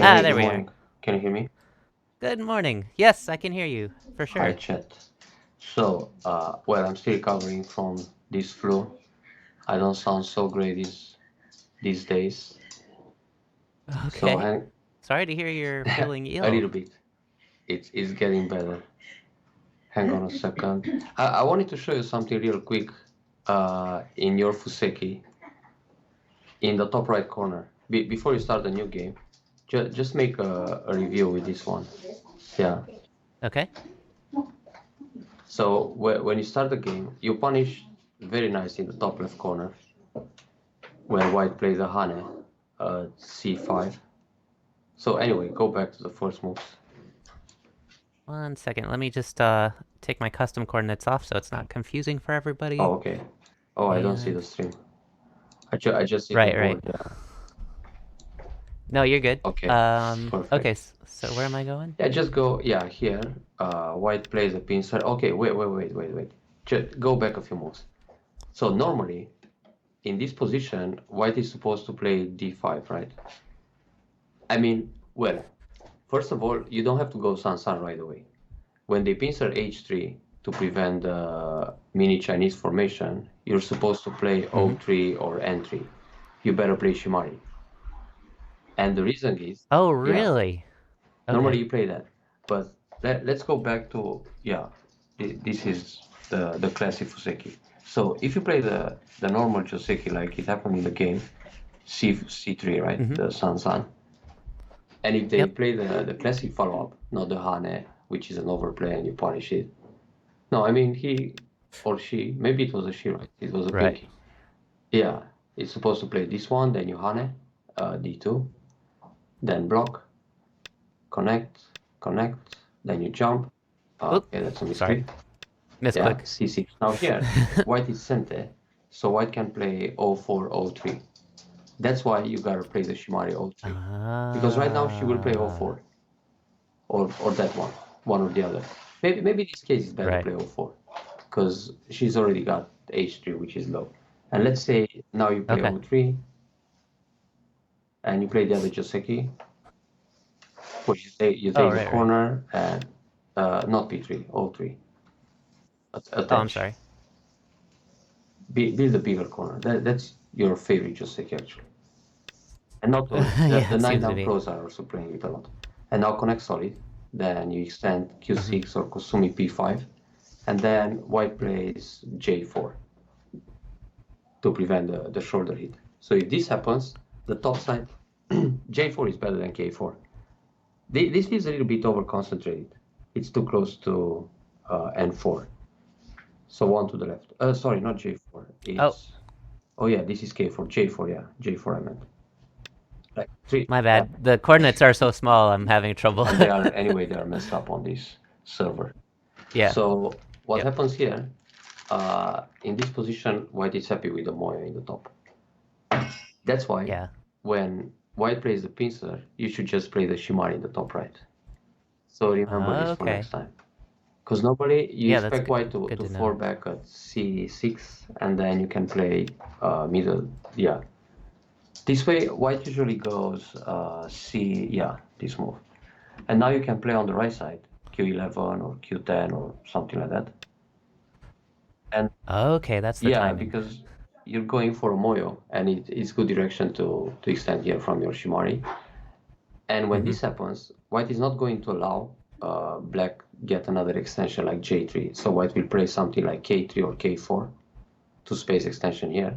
Hey, There good we are. morning. Can you hear me? Good morning. Yes, I can hear you, for Hi, sure. chat. So, well, I'm still recovering from this flu. I don't sound so great these days. So, Okay. Sorry to hear you're feeling a ill. little bit. It's getting better. Hang on a second. I wanted to show you something real quick. In your Fuseki, in the top right corner, before you start a new game, just make a review with this one. Yeah. Okay. So when you start the game, you punish very nice in the top left corner where white plays a Hane, c5. So anyway, go back to the first moves. 1 second. Let me just take my custom coordinates off so it's not confusing for everybody. Oh, okay. Oh, I don't see the And stream. I just see the right, right. board. Yeah. No, you're good. Okay. Okay. Perfect. So where am I going? Yeah, just go. Yeah, here. White plays a pincer. Okay. Wait. Just go back a few moves. So normally in this position, white is supposed to play d5, right? I mean, well, first of all, you don't have to go San right away. When they pincer h3 to prevent the mini Chinese formation, you're supposed to play Mm-hmm. o3 or n3. You better play Shimari. And the reason is, Oh, yeah, really? normally Okay. you play that. But let's go back to, yeah, this is the classic Fuseki. So if you play the normal Joseki like it happened in the game, c3, right? Mm-hmm. The San. And if they Yep. play the classic follow-up, not the Hane, which is an overplay and you punish it. No, I mean he or she, maybe it was a she, right? It was a Right. pinky. Yeah, it's supposed to play this one, then you Hane, d2, then block, connect, then you jump. Oop. Okay, that's a Sorry. misclick. Yeah, Misclick. c6. Now here, white is center, so white can play o4, o3. That's why you gotta play the Shimari o3. Because right now she will play Ah. o4. Or that one or the other. Maybe this case is better to Right. play o4 because she's already got h3, which is low. And let's say now you play Okay. o3 and you play the other Joseki, which you Oh, take the right, right. corner and not p3, o3, Oh, I'm attach. sorry. Build a bigger corner. That's your favorite Joseki actually. And not only Yeah, the it 9 seems to down be. pros are also playing it a lot. And now connect solid. Then you extend Mm-hmm. q6 or Kusumi p5. And then white plays j4 to prevent the shoulder hit. So if this happens, the top side, j4 is better than k4. This is a little bit over concentrated. It's too close to n4. So one to the left. Sorry, not j4. Oh, Oh yeah, this is k4. j4, yeah. j4 I meant. Like three, my yeah. bad. The coordinates are so small, I'm having trouble. And they are messed up on this server. Yeah. So what Yep. happens here, in this position, white is happy with the Moya in the top. That's why Yeah. when white plays the pincer, you should just play the Shimari in the top right. So remember this for Okay. next time. Because normally you Yeah, that's expect white good to to fall know. back at c6 and then you can play middle. Yeah. This way, white usually goes yeah, this move. And now you can play on the right side, q11 or q10 or something like that. And Okay, that's the yeah, timing. because you're going for a Moyo, and it's good direction to extend here from your Shimari. And when Mm-hmm. this happens, white is not going to allow black get another extension like j3. So white will play something like k3 or k4 to space extension here.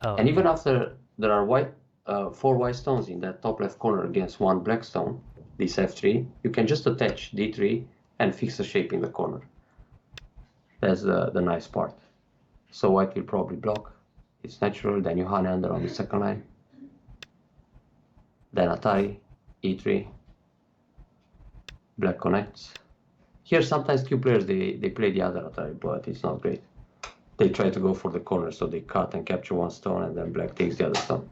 Oh, And even okay. after there are four white stones in that top left corner against one black stone, this f3, you can just attach d3 and fix the shape in the corner. That's the nice part. So white will probably block. It's natural. Then you Hane under on the second line. Then Atari, e3, black connects. Here sometimes Q players they play the other Atari, but it's not great. They try to go for the corner, so they cut and capture one stone, and then black takes the other stone.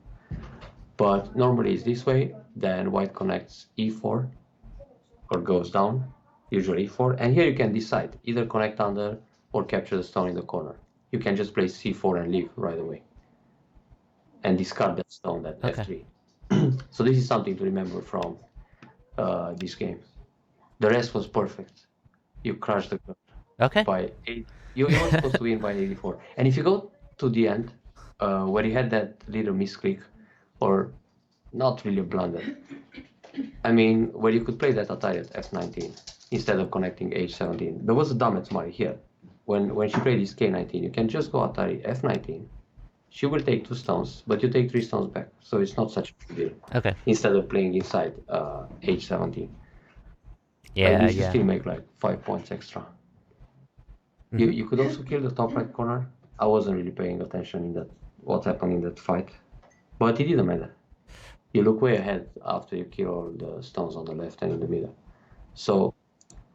But normally it's this way. Then white connects e4 or goes down, usually e4. And here you can decide either connect under or capture the stone in the corner. You can just play c4 and leave right away and discard that stone, that Okay. f3. So this is something to remember from this game. The rest was perfect. You crushed the girl Okay. by 8. You were supposed to win by 84. And if you go to the end, where you had that little misclick, or not really a blunder, I mean, where you could play that Atari at F19 instead of connecting H17. There was a dumb at Mari here. When she played this K19, you can just go Atari F19. She will take 2 stones, but you take 3 stones back, so it's not such a big deal. Okay. Instead of playing inside H17. Yeah, Like this, you yeah. still make like 5 points extra. Mhm. You could also kill the top right corner. I wasn't really paying attention in that what happened in that fight, but it didn't matter. You look way ahead after you kill all the stones on the left and in the middle. So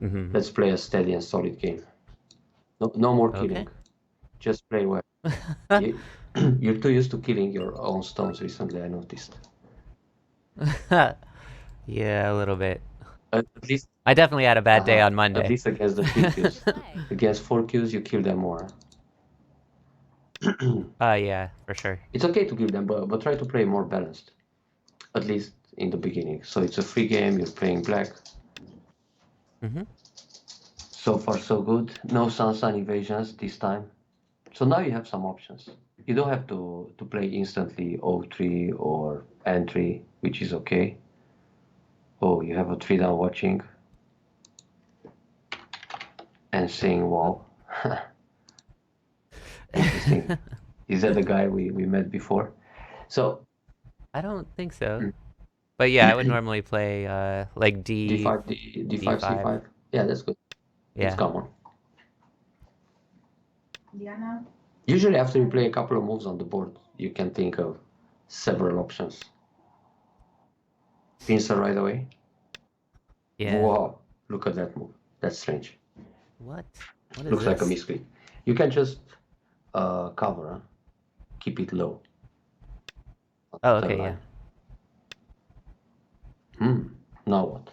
Mhm. let's play a steady and solid game. No more Okay. killing. Just play well. You're too used to killing your own stones recently, I noticed. Yeah, a little bit. At least, I definitely had a bad day on at Monday. least against the 3 queues. Against 4 queues, you kill them more. Yeah, for sure. It's okay to kill them, but try to play more balanced. At least in the beginning. So it's a free game, you're playing black. Mhm. So far so good. No Sun evasions this time. So now you have some options. You don't have to play instantly O3 or N3, which is okay. Oh, you have a 3 down watching. And saying wow. Interesting. Is that the guy we met before? So I don't think so. But yeah, I would normally play like D5, D5, C5. Yeah, that's good. It's Yeah. common. Diana? Usually after you play a couple of moves on the board, you can think of several options. Pincer right away. Yeah. Wow, look at that move. That's strange. What? What is Looks like a this? misclick. You can just cover, huh? Keep it low. Oh, okay, yeah. Now what?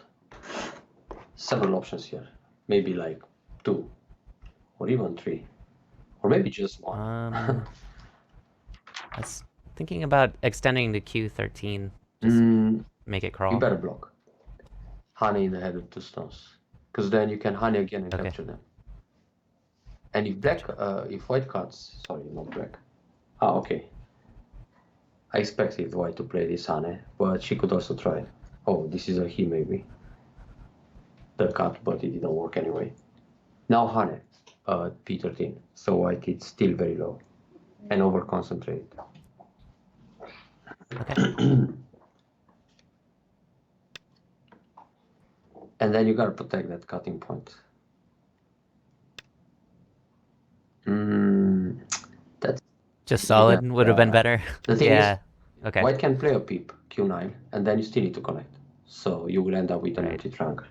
Several options here. Maybe like 2, or even 3, or maybe just 1. I was thinking about extending to Q13. Just make it You crawl. better block. Honey in the head with 2 stones, because then you can honey again and Okay. capture them. And if black, if white cuts, sorry, not black. Ah, okay. I expected white to play this honey, but she could also try. Oh, this is a he maybe. The cut, but it didn't work anyway. Now honey, P13. So white is still very low and over concentrate. Okay. And then you gotta protect that cutting point. That's Just solid would have been better. The thing yeah. is, Okay. white can play a peep, Q9, and then you still need to connect. So you will end up with an Right. empty trunk.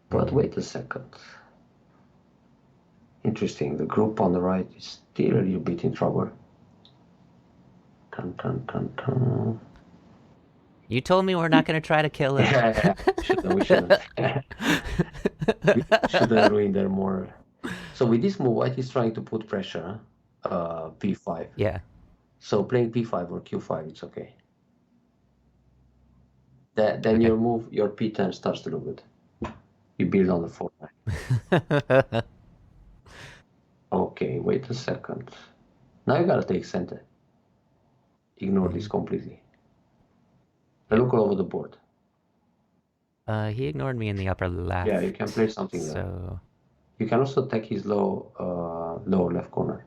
But wait a second. Interesting. The group on the right is still a little bit in trouble. Dun, dun, dun, dun. You told me we're not going to try to kill him. Yeah, we shouldn't. We shouldn't ruin their moral. So with this move, white is trying to put pressure, P5. Yeah. So playing P5 or Q5, it's okay. Then Okay. your move, your P10 starts to look good. You build on the 4-9. Okay, wait a second. Now you gotta take center. Ignore this completely. And look all over the board. He ignored me in the upper left. Yeah, you can play something there. So You can also attack his lower left corner.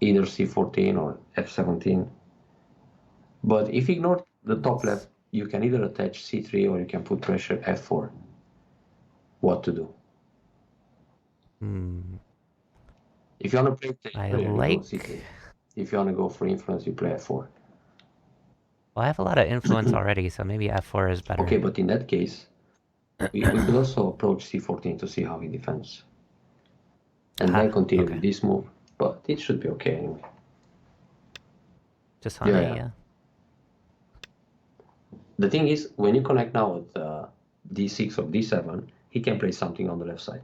Either C14 or F17. But if you ignore the top left, you can either attach C3 or you can put pressure F4. What to do? If you want to play player, you go C3. If you want to go for influence, you play F4. Well, I have a lot of influence already, so maybe F4 is better. Okay, but in that case, we could also approach C14 to see how he defends. And then continue with this move. But it should be okay anyway. Just honey, yeah. The thing is, when you connect now with D6 or D7, he can play something on the left side.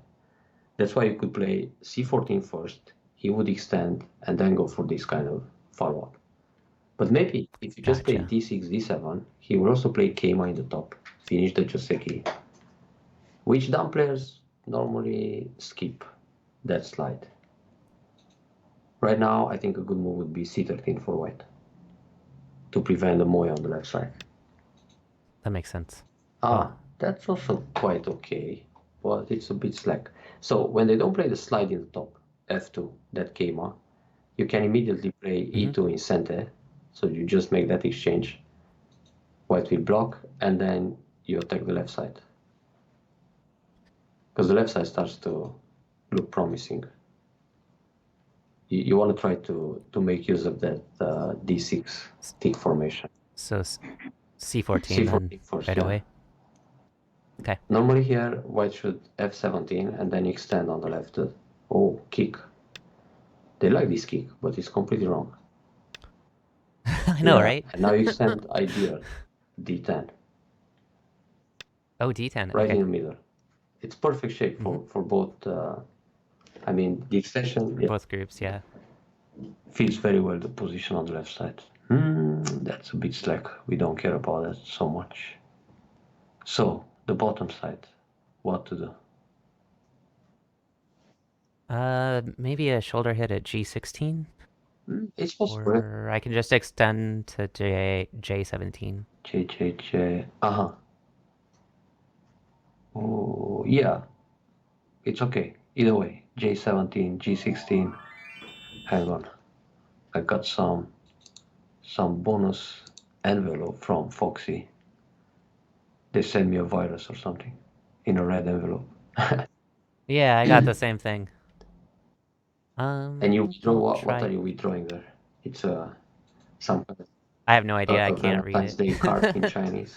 That's why you could play C14 first, he would extend, and then go for this kind of follow-up. But maybe if you just play Gotcha. d6, d7, he will also play Keima in the top, finish the Joseki, which down players normally skip that slide. Right now, I think a good move would be c13 for white to prevent the Moya on the left side. That makes sense. That's also quite okay, but it's a bit slack. So when they don't play the slide in the top, f2, that Keima, you can immediately play e2 in center. So you just make that exchange. White will block, and then you attack the left side. Because the left side starts to look promising. You want to try to make use of that d6 tick formation. So c14 then, first, right yeah. away? Okay. Normally here, white should f17 and then extend on the left. Oh, kick. They like this kick, but it's completely wrong. I know, right? And now you extend ideal d10. Oh, d10. Right Okay. in the middle. It's perfect shape for both. I mean, the extension For both groups, yeah. fits very well the position on the left side. That's a bit slack. We don't care about that so much. So, the bottom side, what to do? Maybe a shoulder hit at g16? It's possible. Or I can just extend to J17. J. Oh, yeah. It's okay. Either way. J17, G16. Hang on. I got some bonus envelope from Foxy. They sent me a virus or something in a red envelope. Yeah, I got the same thing. And you withdraw, what are you withdrawing there? It's some I have no idea. I can't read Valentine's it. Day card in Chinese.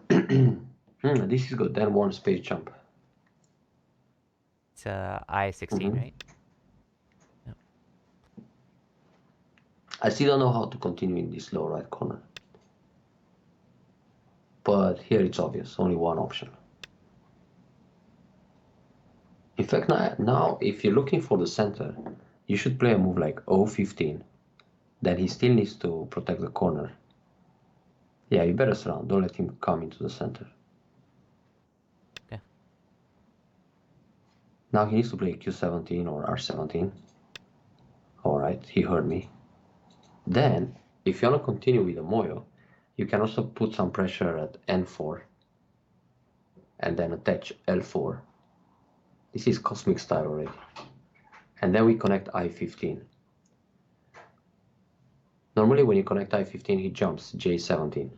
This is good. Then one space jump. It's I16, right? Yep. I still don't know how to continue in this low right corner. But here it's obvious. Only one option. In fact, now if you're looking for the center, you should play a move like O15. Then he still needs to protect the corner. Yeah, you better surround. Don't let him come into the center. Okay. Now he needs to play Q17 or R17. Alright, he heard me. Then, if you want to continue with the Moyo, you can also put some pressure at N4 and then attach L4. This is cosmic style already. And then we connect I15. Normally when you connect I15, he jumps J17.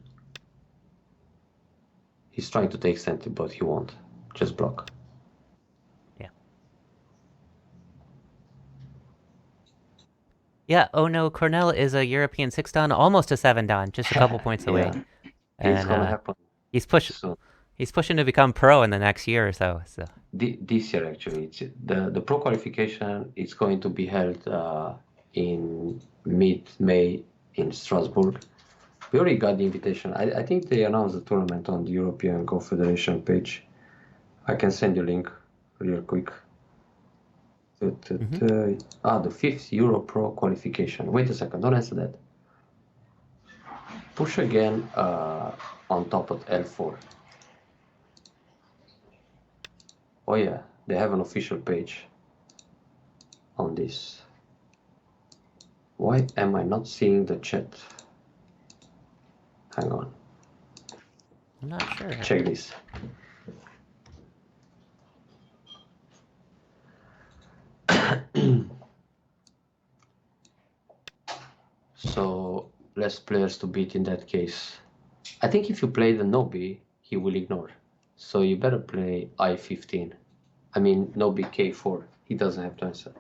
He's trying to take center, but he won't. Just block. Yeah. Yeah, oh no, Cornel is a European 6-dan, almost a 7-dan, just a couple points away. Yeah. And it's gonna happen. He's pushing to become pro in the next year or so. This year actually, the pro qualification is going to be held in mid-May in Strasbourg. We already got the invitation. I think they announced the tournament on the European Golf Federation page. I can send you a link real quick. The 5th Euro Pro qualification. Wait a second, don't answer that. Push again on top of L4. Oh yeah, they have an official page on this. Why am I not seeing the chat? Hang on. I'm not sure. Check this. So less players to beat in that case. I think if you play the Nobi, he will ignore. So you better play I15. I mean Nobi K4. He doesn't have to answer.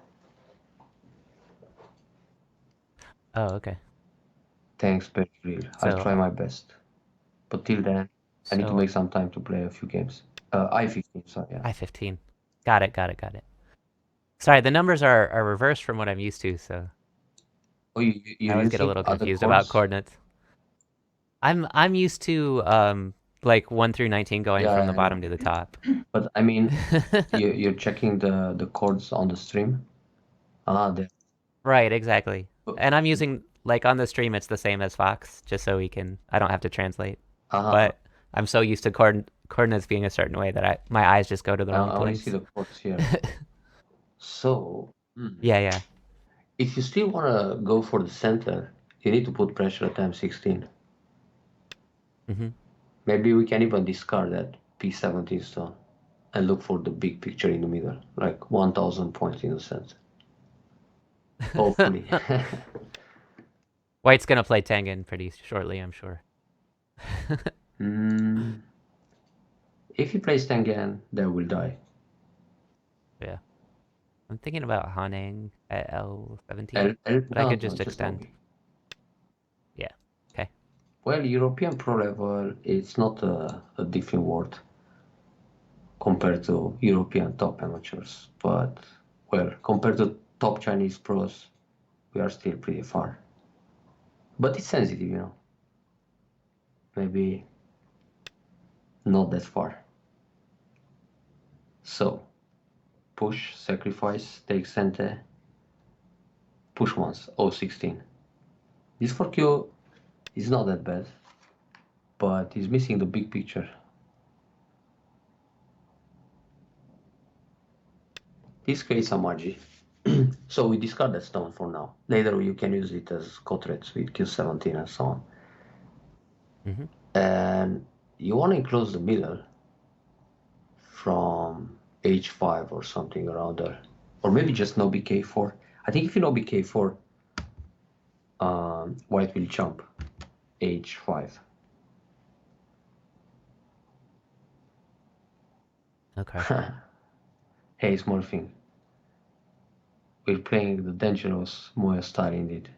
Oh, okay. Thanks, Petril. I'll try my best. But till then, I need to make some time to play a few games. I15, sorry. Yeah. I15. Got it. Sorry, the numbers are reversed from what I'm used to, so. Oh, you I always get a little confused about coordinates. I'm used to like 1 through 19 going from the bottom to the top. But I mean, you're checking the chords on the stream. Right, exactly. And I'm using like on the stream, it's the same as Fox, just so I don't have to translate. Uh-huh. But I'm so used to coordinates being a certain way that my eyes just go to the wrong I only place. see the ports here. So, Yeah. if you still want to go for the center, you need to put pressure at M16. Maybe we can even discard that P17 stone and look for the big picture in the middle, like 1,000 points in the center. Hopefully. White's gonna play Tengen pretty shortly, I'm sure. If he plays Tengen, they will die. Yeah. I'm thinking about Haneng at L17, but I could just extend. Yeah. Okay. Well, European pro level, it's not a different world compared to European top amateurs, but, well, compared to top Chinese pros, we are still pretty far. But it's sensitive, you know. Maybe not that far. So, push, sacrifice, take center, push once, 016. This 4Q is not that bad, but he's missing the big picture. This creates some margin. So we discard that stone for now. Later you can use it as cotrets with Q17 and so on. And you want to enclose the middle from H5 or something around there. Or maybe just no BK4. I think if you know BK4, white will jump H5. Okay. Hey, small thing. We're playing the dangerous Moya style indeed.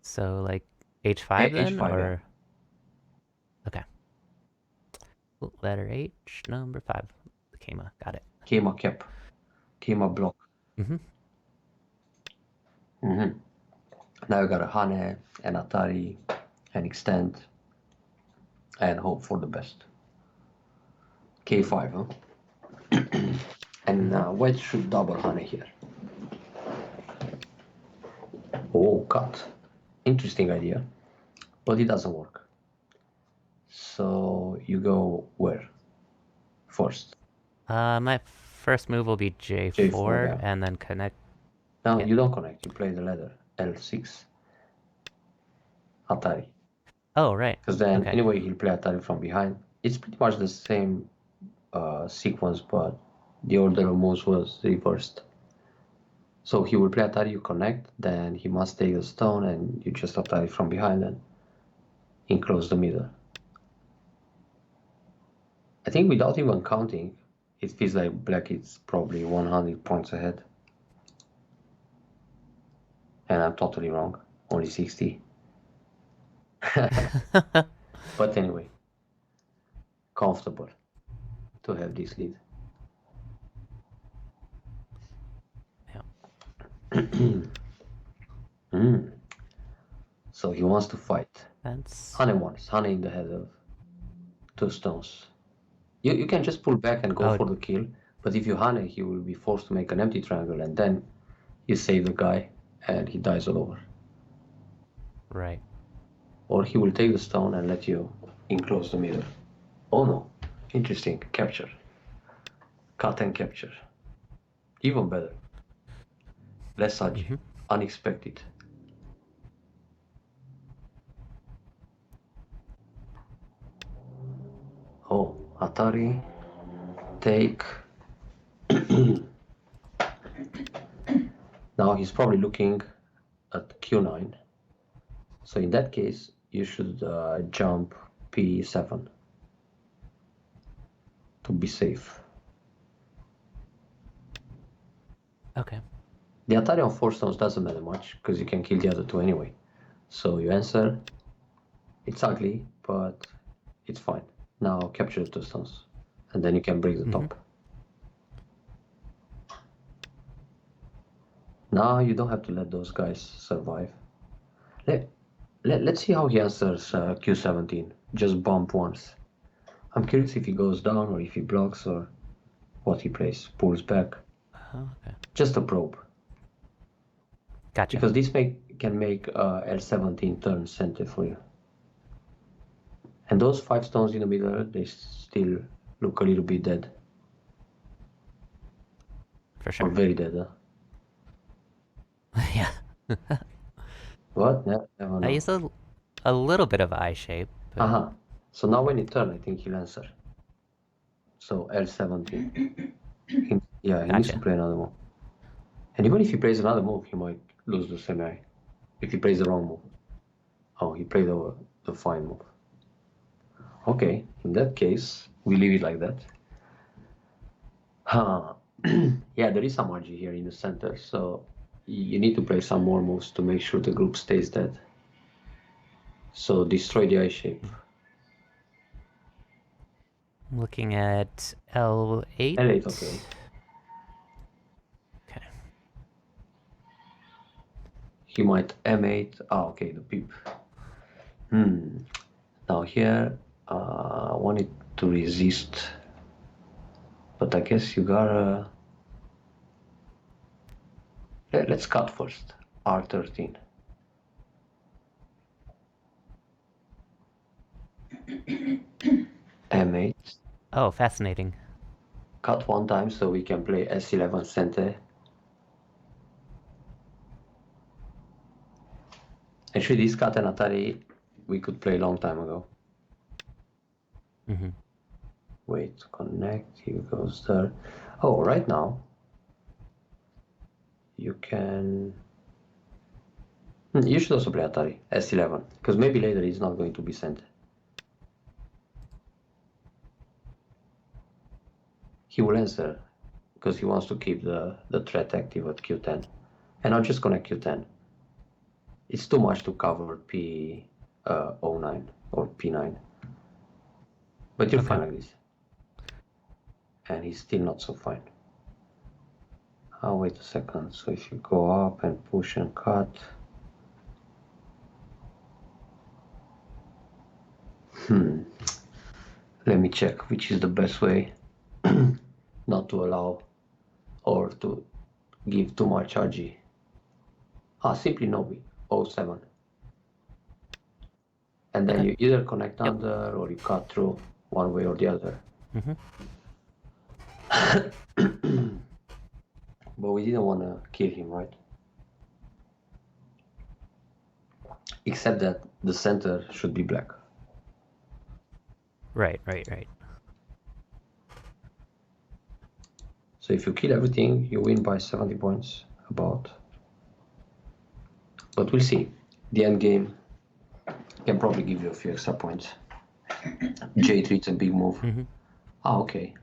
So like H5 then, H5, or okay. Letter H, number 5. The Kema, got it. Kema cap, Kema block. Now you got a Hane, an Atari, an extend, and hope for the best. K5, huh? And white should double Hane here. Oh, cut. Interesting idea, but it doesn't work. So you go where first? My first move will be J4, yeah. and then connect. No, you don't connect. You play the ladder L6. Atari. Oh, right. Because then anyway he'll play Atari from behind. It's pretty much the same sequence, but the order of moves was reversed. So he will play Atari, you connect, then he must take the stone, and you just Atari from behind and enclose the middle. I think without even counting, it feels like black is probably 100 points ahead. And I'm totally wrong. Only 60. But anyway, comfortable to have this lead. So he wants to fight. Hane wants. Hane in the head of 2 stones. You can just pull back and go for the kill, but if you Hane, he will be forced to make an empty triangle, and then you save the guy, and he dies all over. Right. Or he will take the stone and let you enclose the middle. Oh no. Interesting. Capture. Cut and capture. Even better. Less Saji. Unexpected. Oh, Atari. Take. Now he's probably looking at Q9. So in that case, you should jump P7 to be safe. Okay. The Atari on 4 stones doesn't matter much, because you can kill the other 2 anyway. So you answer. It's ugly, but it's fine. Now capture the 2 stones, and then you can break the top. Now you don't have to let those guys survive. Let's see how he answers Q17. Just bump once. I'm curious if he goes down, or if he blocks, or what he plays. Pulls back. Okay. Just a probe. Gotcha. Because this can make L17 turn center for you. And those 5 stones in the middle, they still look a little bit dead. For sure. Or very dead, Yeah. What? Never know. I use a little bit of eye shape. But... So now when you turn, I think he'll answer. So L17. Yeah, he needs to play another move. And even if he plays another move, he might lose the semi. If he plays the wrong move. Oh, he played the fine move. Okay, in that case, we leave it like that. Yeah, there is some RG here in the center, so you need to play some more moves to make sure the group stays dead. So destroy the eye shape. I'm looking at L8. L8, okay. Okay. He might M8. Okay, the peep. Now here, I wanted to resist, but I guess you gotta. Let's cut first. R13. M8. Oh, fascinating. Cut one time so we can play S11 center. Actually, this cut and Atari we could play a long time ago. Wait, connect. Here goes there. Oh, right now you can. You should also play Atari S11 because maybe later it's not going to be sent. He will answer because he wants to keep the threat active at Q10, and I'll just connect Q10. It's too much to cover P09 or P9, but you're fine like this, and he's still not so fine. Wait a second. So if you go up and push and cut. Let me check which is the best way not to allow or to give too much RG. Simply Nobi, 07. And then you either connect under or you cut through one way or the other. But we didn't want to kill him, right? Except that the center should be black. Right. So if you kill everything, you win by 70 points, about. But we'll see. The end game can probably give you a few extra points. J3 is a big move. Okay.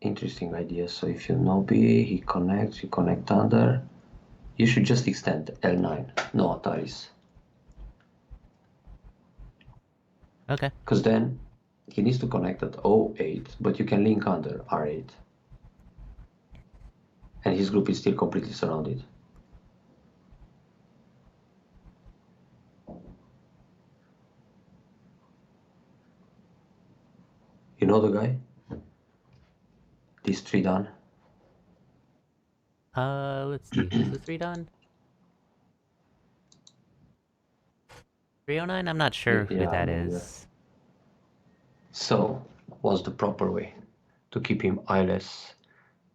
Interesting idea. So if you Nobi, he connects, you connect under. You should just extend L9, no Ataris. Okay. Because then he needs to connect at 08, but you can link under R8. And his group is still completely surrounded. You know the guy? This 3 done? Let's see. Who's the 3 done? 309? I'm not sure who that is. So, what's the proper way to keep him eyeless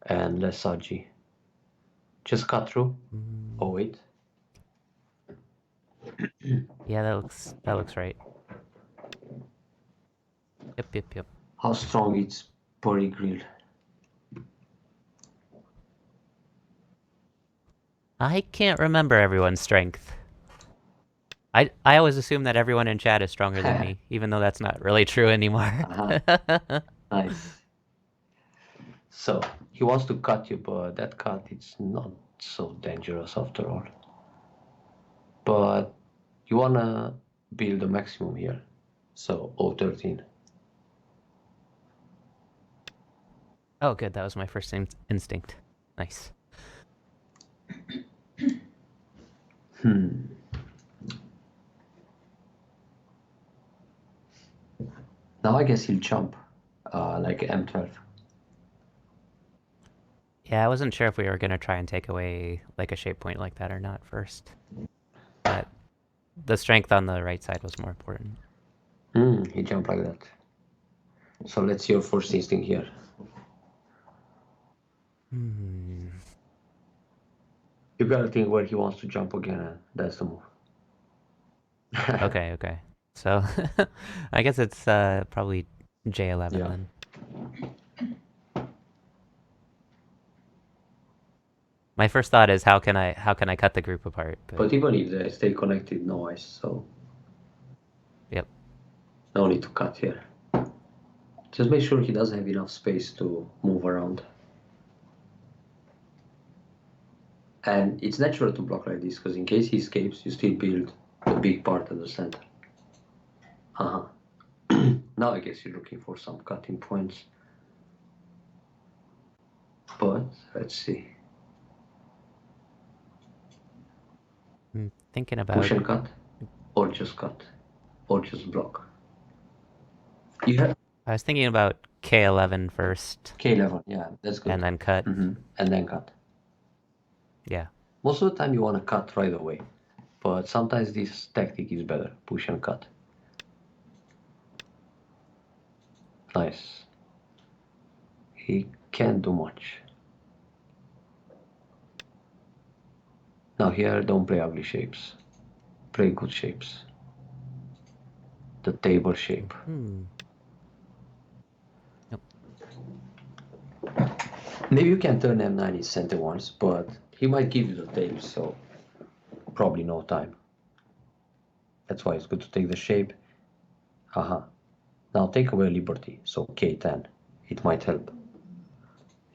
and less RG? Just cut through? Oh, wait. Yeah, that looks right. Yep. How strong is Puri Grill? I can't remember everyone's strength. I always assume that everyone in chat is stronger than me, even though that's not really true anymore. Nice. So, he wants to cut you, but that cut is not so dangerous after all. But you wanna build the maximum here. So, 013. Oh, good. That was my first instinct. Nice. Now I guess he'll jump, like M12. Yeah, I wasn't sure if we were gonna try and take away like a shape point like that or not first. But the strength on the right side was more important. He jumped like that. So let's see your first instinct here. You gotta think where he wants to jump again, and that's the move. Okay, okay. So I guess it's probably J11 Yeah. then. My first thought is how can I cut the group apart? But even if they stay connected, no ice, so Yep. no need to cut here. Just make sure he doesn't have enough space to move around. And it's natural to block like this, because in case he escapes, you still build the big part at the center. Now I guess you're looking for some cutting points. But let's see. I'm thinking about Push and cut, or just cut, or just block. You have I was thinking about K11 first. K11, yeah, that's good. And then cut. And then cut. Yeah. Most of the time you want to cut right away, but sometimes this tactic is better. Push and cut. Nice. He can't do much. Now here, don't play ugly shapes. Play good shapes. The table shape. Nope. Maybe you can turn M9 in center once, but he might give you the table, so probably no time. That's why it's good to take the shape. Now take away liberty, so K10. It might help.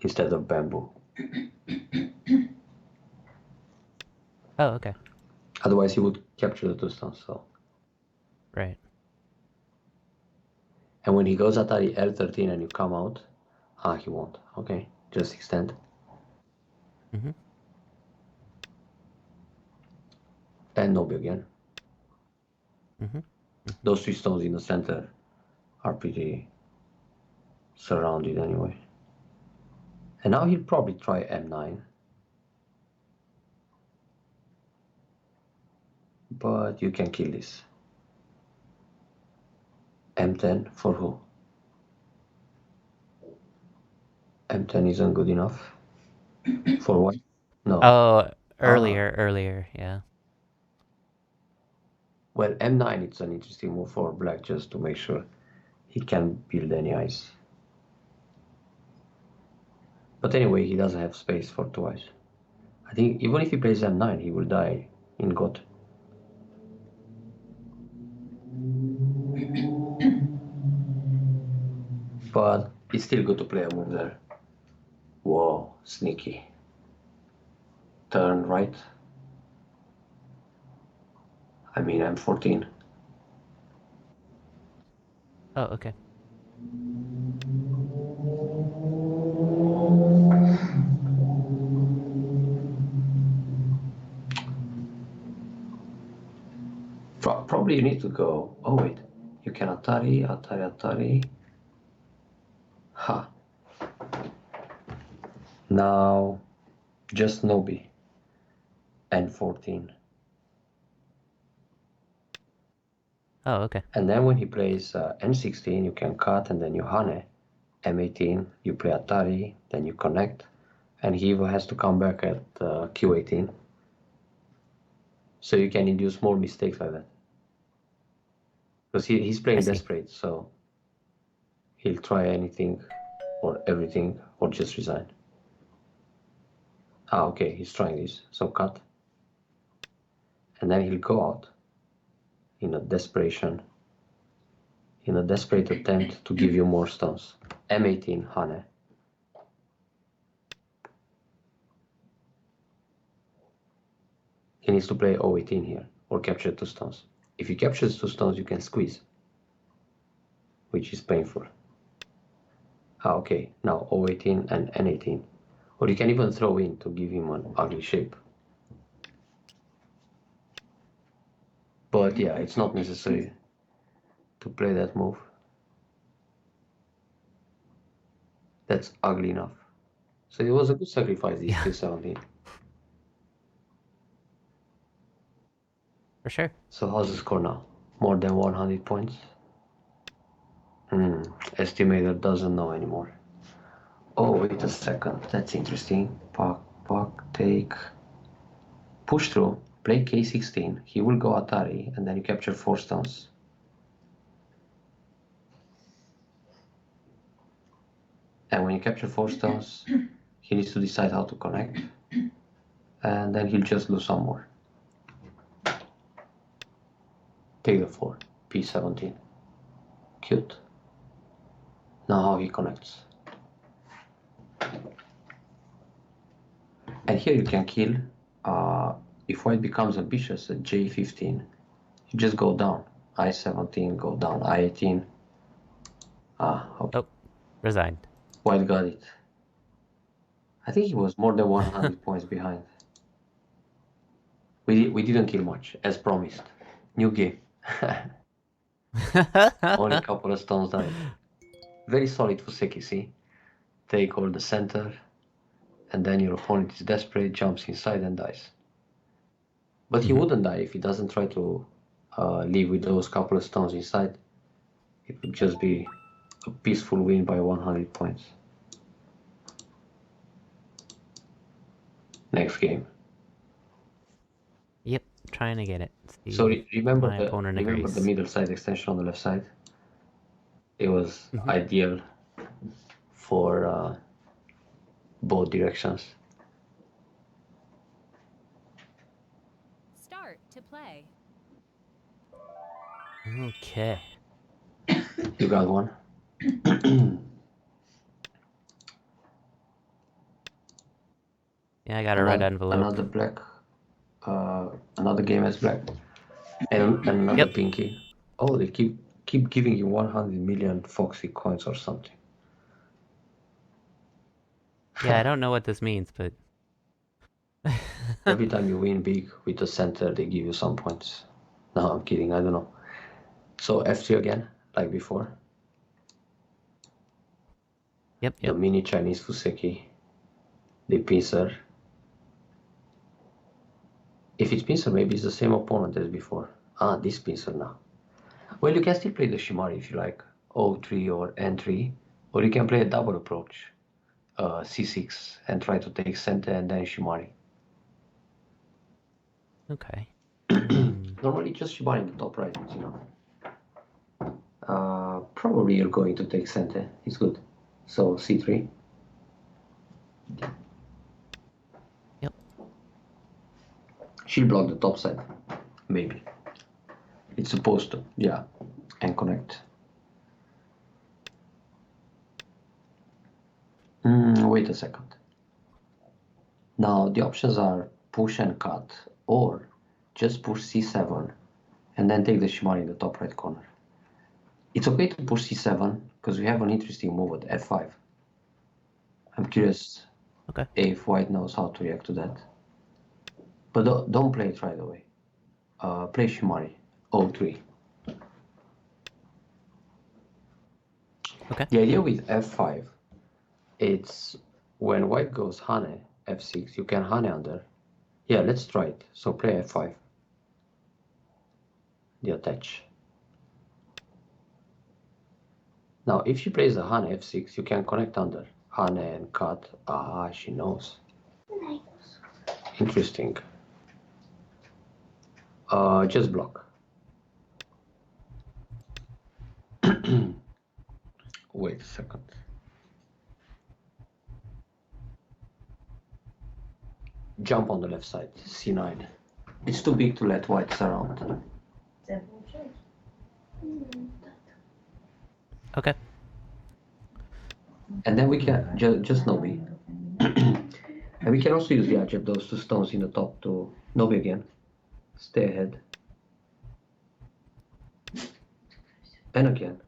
Instead of bamboo. Oh, okay. Otherwise he would capture the two stones, so. Right. And when he goes Atari L13 and you come out, he won't. Okay, just extend. And Nobi again. Those three stones in the center are pretty surrounded anyway. And now he'll probably try M9. But you can kill this. M10 for who? M10 isn't good enough. For what? No. Oh, earlier, yeah. Well, M9 it's an interesting move for black just to make sure he can build any ice. But anyway, he doesn't have space for two ice. I think even if he plays M9, he will die in God. But it's still good to play a move there. Whoa, sneaky. Turn right. I mean, I'm 14. Oh, okay. Probably you need to go. Oh, wait. You can Atari. Ha. Now, just Nobi. N14. Oh, okay. And then when he plays N16, you can cut and then you Hane. M18, you play Atari, then you connect. And he even has to come back at Q18. So you can induce small mistakes like that. Because he's playing desperate, so he'll try anything or everything or just resign. Okay, he's trying this, so cut. And then he'll go out in a desperate attempt to give you more stones. M18, Hane. He needs to play O18 here, or capture 2 stones. If he captures 2 stones, you can squeeze, which is painful. Okay, now O18 and N18. Or you can even throw in to give him an ugly shape. But yeah, it's not necessary to play that move. That's ugly enough. So it was a good sacrifice, this Yeah. Q17. For sure. So how's the score now? More than 100 points? Estimator doesn't know anymore. Oh, wait a second. That's interesting. Puck, take. Push through. Play K16. He will go Atari, and then you capture 4 stones. And when you capture 4 stones, he needs to decide how to connect. And then he'll just lose some more. Take the 4. P17. Cute. Now how he connects. And here you can kill. If white becomes ambitious at J15, you just go down. I17, go down. I18. Okay. Oh, resigned. White got it. I think he was more than 100 points behind. We didn't kill much, as promised. New game. Only a couple of stones died. Very solid Fuseki, see? Take all the center, and then your opponent is desperate, jumps inside and dies. But he wouldn't die if he doesn't try to leave with those couple of stones inside. It would just be a peaceful win by 100 points. Next game. Yep, trying to get it. See So remember my opponent remember agrees. the middle side extension on the left side? It was ideal for both directions. Start to play. Okay. You got one? Yeah, I got a red envelope. Another black. Another game as black. And another pinky. Oh, they keep giving you 100 million Foxy coins or something. Yeah, I don't know what this means, but... Every time you win big with the center, they give you some points. No, I'm kidding, I don't know. So F3 again, like before. Yep. The mini Chinese Fuseki. The pincer. If it's pincer, maybe it's the same opponent as before. This pincer now. Well, you can still play the Shimari if you like. O3 or N3. Or you can play a double approach. C6 and try to take center and then Shimari. Okay. Normally just Shimari in the top right, you know. Probably you're going to take center. It's good. So C3. Yep. She'll block the top side. Maybe. It's supposed to. Yeah. And connect. Wait a second. Now the options are push and cut, or just push C7 and then take the Shimari in the top right corner. It's okay to push C7 because we have an interesting move at F5. I'm curious if white knows how to react to that. But don't play it right away. Play Shimari, O3. Okay. The idea with F5, it's when white goes Hane, F6, you can Hane under. Yeah, let's try it. So play F5. The attach. Now, if she plays the Hane F6, you can connect under. Hane and cut. She knows. Interesting. Just block. Wait a second. Jump on the left side, C9. It's too big to let white surround. Okay. And then we can just Nobi. And we can also use the edge of those 2 stones in the top to Nobi again. Stay ahead. And again.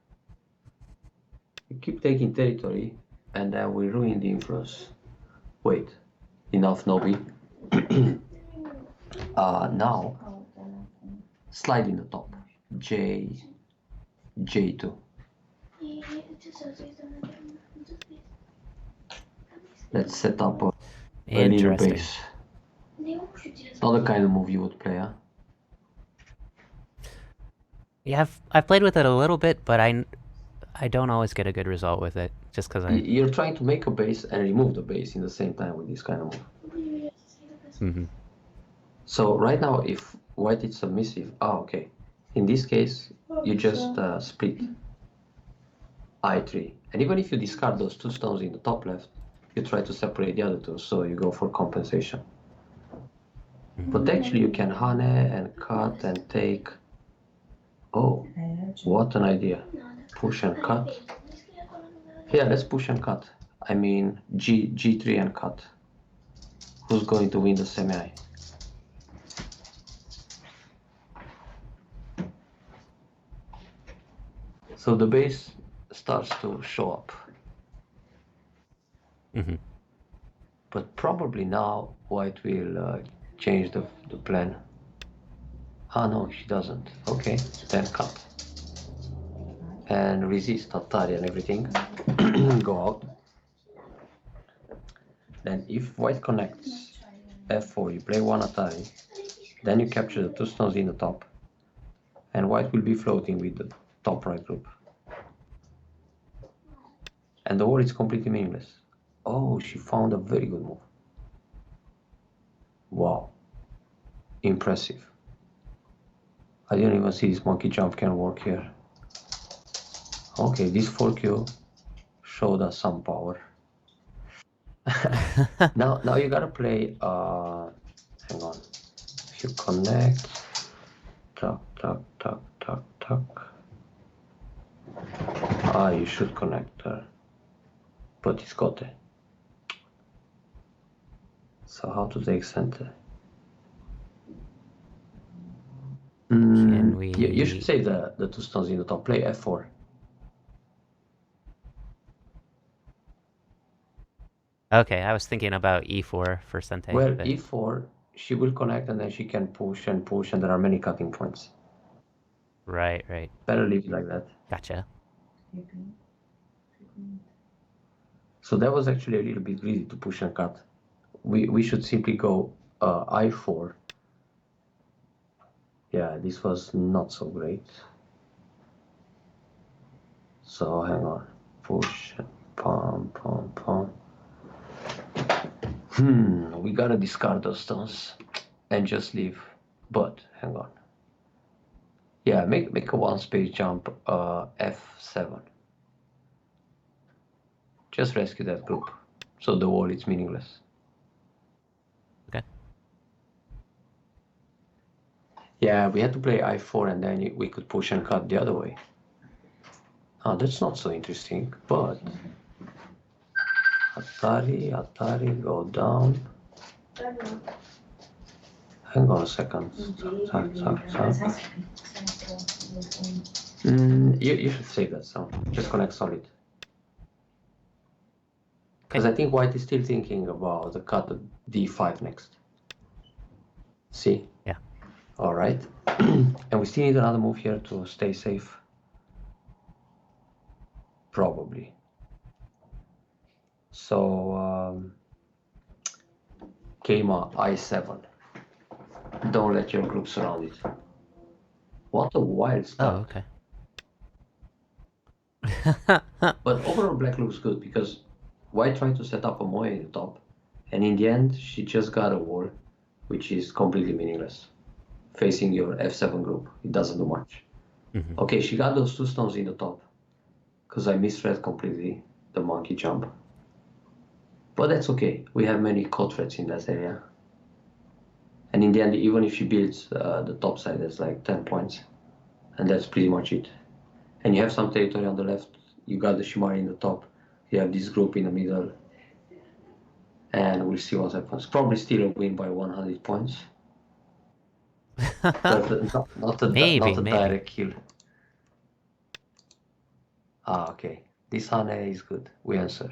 We keep taking territory, and then we ruin the influence. Wait. Enough Nobi. Now, slide in the top. J2. Let's set up a little base. Not the kind of move you would play, huh? Yeah, I've played with it a little bit, but I don't always get a good result with it, just because You're trying to make a base and remove the base in the same time with this kind of move. So right now, if white is submissive, okay. In this case, you just split I3. And even if you discard those two stones in the top left, you try to separate the other two, so you go for compensation. But actually you can hane and cut and take. Oh, what an idea. Push and cut. Yeah, let's push and cut. I mean, G3 and cut. Who's going to win the semi? So the base starts to show up. But probably now white will change the plan. Ah, no, she doesn't. Okay, then cut. And resist Atari and everything. Go out. Then if white connects F4, you play one Atari. Then you capture the two stones in the top. And white will be floating with the top right group. And the war is completely meaningless. Oh, she found a very good move. Wow. Impressive. I didn't even see this monkey jump can work here. Okay, this 4Q showed us some power. now you gotta play, hang on. If you connect, tuck. Ah, you should connect her. But it's got it. So how to take center? Can we... You should save the two stones in the top. Play F4. Okay, I was thinking about E4 for Sente. Well, but... E4, she will connect and then she can push, and there are many cutting points. Right. Better leave it like that. Gotcha. So that was actually a little bit greedy to push and cut. We should simply go I4. Yeah, this was not so great. So hang on. Push, pom. We gotta discard those stones and just leave. But hang on. Yeah, make a one space jump, F7. Just rescue that group. So the wall is meaningless. Okay. Yeah, we had to play I4 and then we could push and cut the other way. Oh, that's not so interesting, but Atari, go down. Hang on a second. You should save that sound. Just connect solid. Because I think white is still thinking about the cut of D5 next. See? Yeah. All right. And we still need another move here to stay safe. Probably. So, Keima I7. Don't let your group surround it. What a wild start. Oh, okay. But overall black looks good because white tried to set up a moe in the top, and in the end she just got a wall, which is completely meaningless. Facing your F7 group, it doesn't do much. Okay, she got those two stones in the top, because I misread completely the monkey jump. But that's okay, we have many code threads in that area. And in the end, even if she builds the top side, that's like 10 points. And that's pretty much it. And you have some territory on the left, you got the Shimari in the top, you have this group in the middle, and we'll see what happens. Probably still a win by 100 points. But not a direct kill. Ah, okay. This Hane is good. We answer.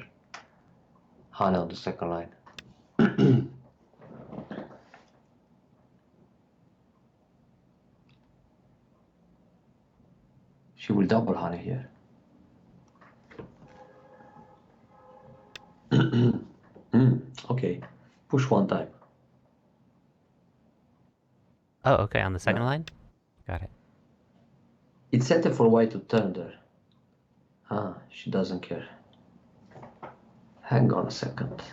Hane on the second line. She will double Hane here. Push one time. Oh, okay, on the second Yeah. line? Got it. It's set for white to turn there. Ah, she doesn't care. Hang on a second.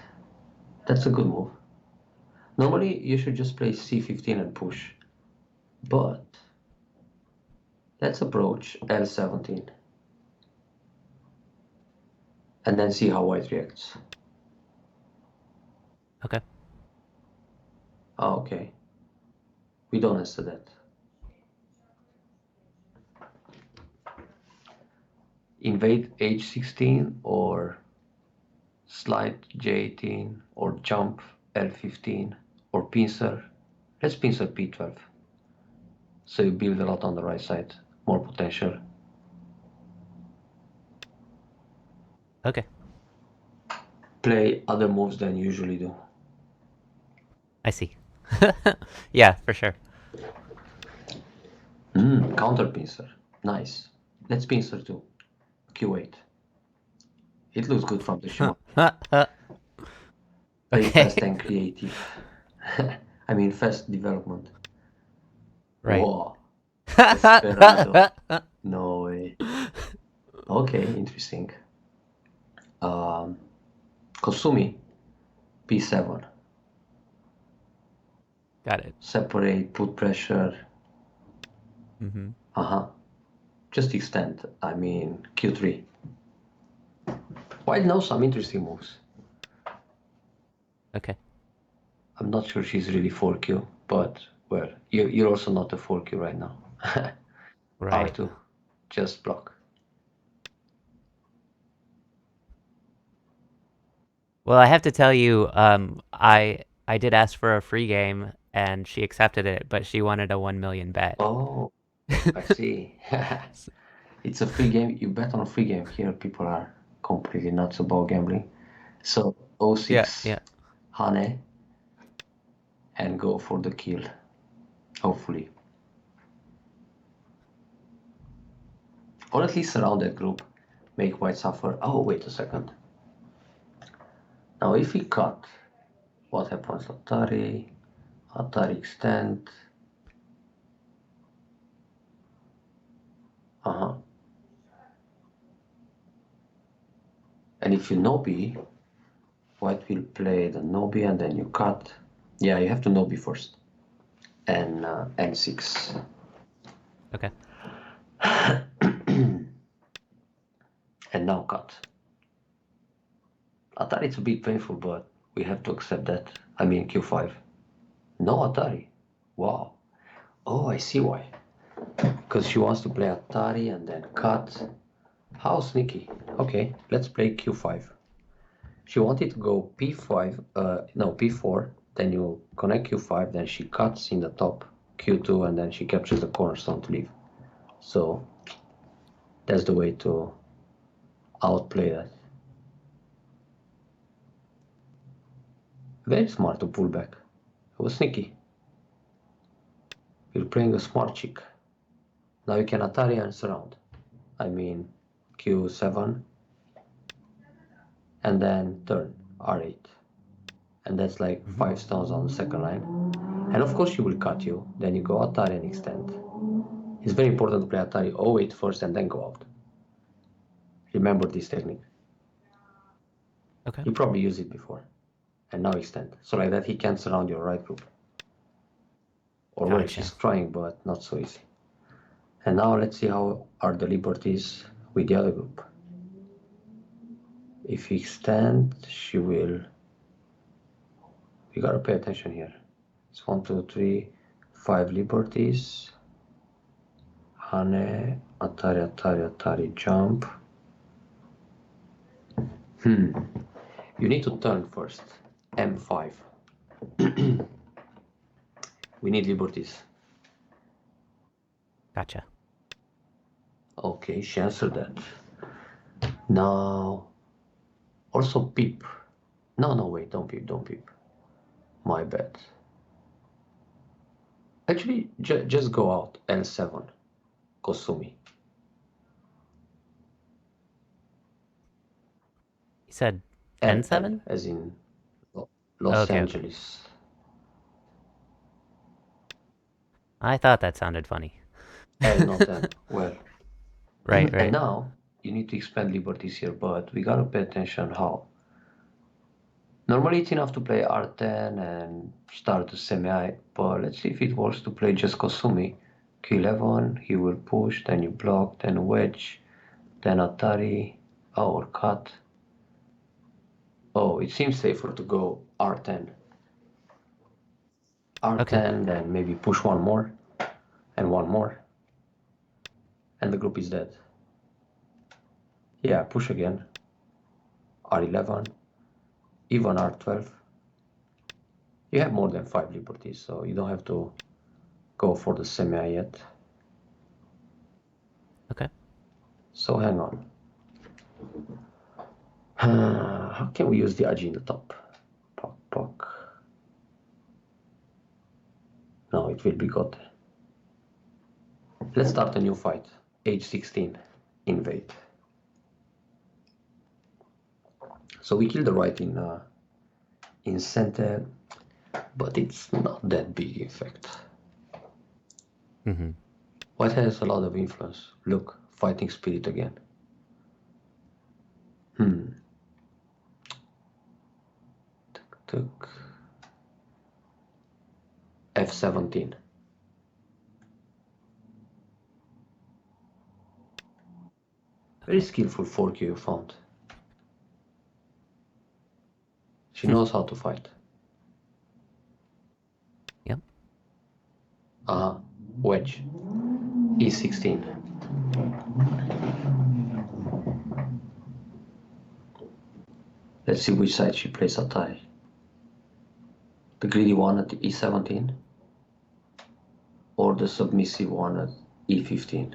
That's a good move. Normally, you should just play c15 and push. But let's approach l17. And then see how white reacts. Okay. Ah, okay. We don't answer that. Invade h16 or slide j18 or jump l15 or pincer. Let's pincer p12. So you build a lot on the right side, more potential. Okay. Play other moves than you usually do. I see. Yeah, for sure. Counter pincer. Nice. Let's pincer too. q8. It looks good from the shot. Play fast Okay. and creative. I mean fast development. Right. Whoa. Desperado. No way. Okay, interesting. Kosumi, p7. Got it. Separate, put pressure. Mm-hmm. Just extend. I mean, q3. White knows some interesting moves. Okay. I'm not sure she's really 4q, but, well, you're also not a 4q right now. Right. R2, just block. Well, I have to tell you, I did ask for a free game and she accepted it, but she wanted a 1 million bet. Oh, I see. It's a free game. You bet on a free game. Here, people are completely nuts about gambling. So, Yeah, 06, yeah. Hane, and go for the kill, hopefully. Or at least surround that group, make white suffer. Oh, wait a second. Now, if we cut, what happens? Atari extend. And if you Nobi, white will play the Nobi and then you cut. Yeah, you have to Nobi first. And N6. Okay. And now cut. Atari is a bit painful, but we have to accept that. I mean q5. No Atari. Wow. Oh, I see why. Because she wants to play Atari and then cut. How sneaky. Okay, let's play q5. She wanted to go p5, no, p4, then you connect q5, then she cuts in the top q2, and then she captures the cornerstone to leave. So that's the way to outplay that. Very smart to pull back. It was sneaky. You're playing a smart chick. Now you can Atari and surround. I mean q7, and then turn r8. And that's like 5 stones on the second line. And of course she will cut you. Then you go Atari and extend. It's very important to play Atari 08 first and then go out. Remember this technique. Okay. You probably used it before. And now extend. So like that he can surround your right group. Or well, Gotcha. she's trying, but not so easy. And now let's see how are the liberties with the other group. If we extend, she will... We gotta pay attention here. It's 1, 2, 3, 5 liberties. Hane, Atari, Atari, Atari, jump. You need to turn first. M5. We need liberties. Gotcha. Okay, she answered that. Now, also peep. No, wait, don't peep. My bad. Actually, just go out. L7. Kosumi. You said L, N7? as in... Los Okay. Angeles. I thought that sounded funny. L, not N. Well. Right, And right. now you need to expand liberties here, but we gotta pay attention how. Normally it's enough to play R10 and start to semi, but let's see if it works to play just Kosumi. Q11, he will push, then you block, then wedge, then Atari, or cut. Oh, it seems safer to go R10. R10, Okay. then maybe push one more, and one more, and the group is dead. Yeah, push again. R11, even R12. You have more than 5 liberties, so you don't have to go for the semi yet. Okay. So hang on. How can we use the Aji in the top? Puck, puck. No, it will be good. Let's start a new fight. Age 16. Invade. So we kill the right in center, but it's not that big in fact. Mm-hmm. White has a lot of influence. Look, fighting spirit again. Took F17. Very skillful 4Q you found. She knows how to fight. Yep. Wedge. E16. Let's see which side she plays Atari. The greedy one at E17 or the submissive one at E15.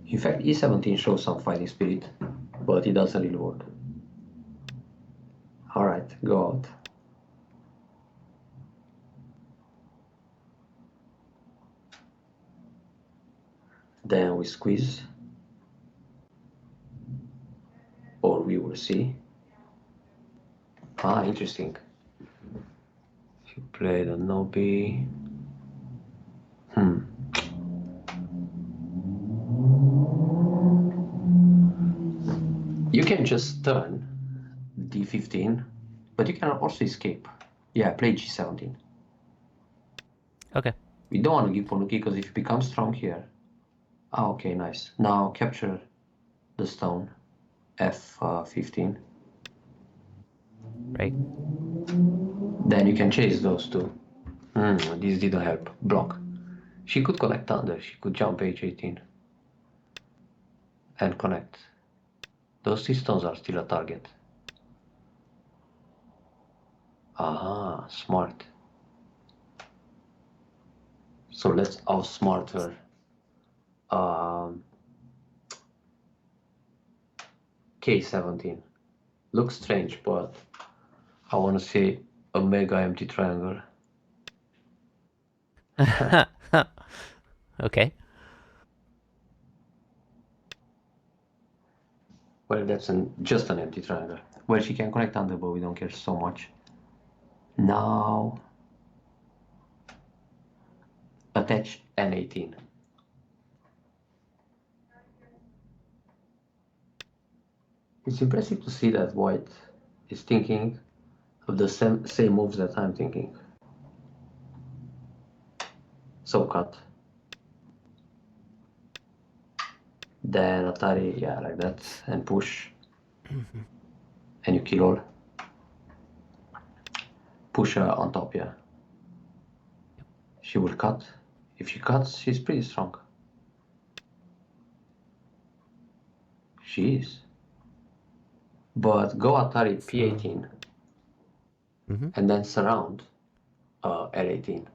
In fact, E17 shows some fighting spirit, but it doesn't really work. Alright, go out. Then we squeeze. Or we will see. Interesting. If you play the Nobi. You can just turn D15, but you can also escape. Yeah, play G17. Okay. We don't want to give Ponuki because if you become strong here. Okay, nice. Now capture the stone. F15. Right. Then you can chase those two. This didn't help. Block. She could connect under. She could jump H18 and connect. Those two stones are still a target. Smart. So let's outsmart her. K17. Looks strange, but I want to see a mega empty triangle. Okay. Well, that's just an empty triangle. Well, she can connect under, but we don't care so much. Now, attach N18. It's impressive to see that White is thinking of the same moves that I'm thinking. So cut. Then Atari, yeah, like that, and push. And you kill all. Push her on top, yeah. She will cut. If she cuts, she's pretty strong. She is. But go Atari P18 and then surround L18.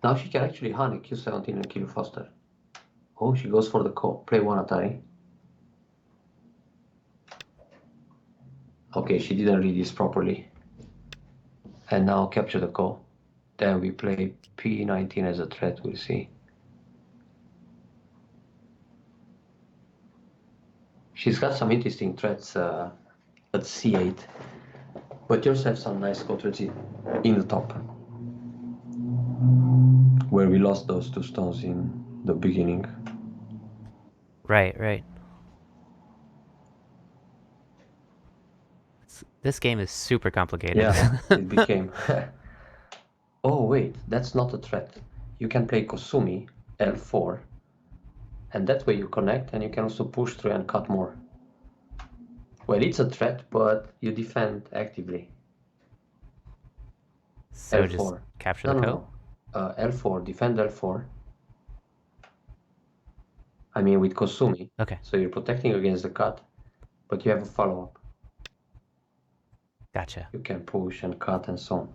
Now she can actually honey Q17 and kill you faster. Oh, she goes for the ko. Play one Atari. Okay, she didn't read this properly. And now capture the ko. Then we play P19 as a threat, we'll see. She's got some interesting threats at c8. But yours have some nice threats in the top. Where we lost those 2 stones in the beginning. Right. This game is super complicated. Yeah, it became. Oh wait, that's not a threat. You can play Kosumi L4, and that way you connect, and you can also push through and cut more. Well, it's a threat, but you defend actively. So L4. just capture the No. L4, defend L4. I mean with Kosumi. Okay. So you're protecting against the cut, but you have a follow-up. Gotcha. You can push and cut and so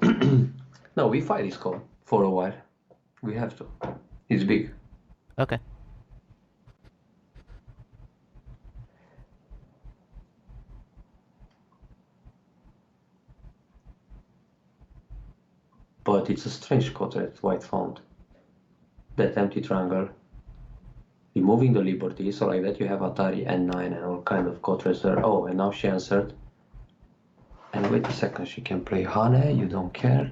on. No, we fight this call for a while. We have to. It's big. Okay. But it's a strange quadrant White found. That empty triangle. Removing the liberty, so like that you have Atari N9 and all kind of quadrants there. Oh, and now she answered. And wait a second, she can play Hane, you don't care.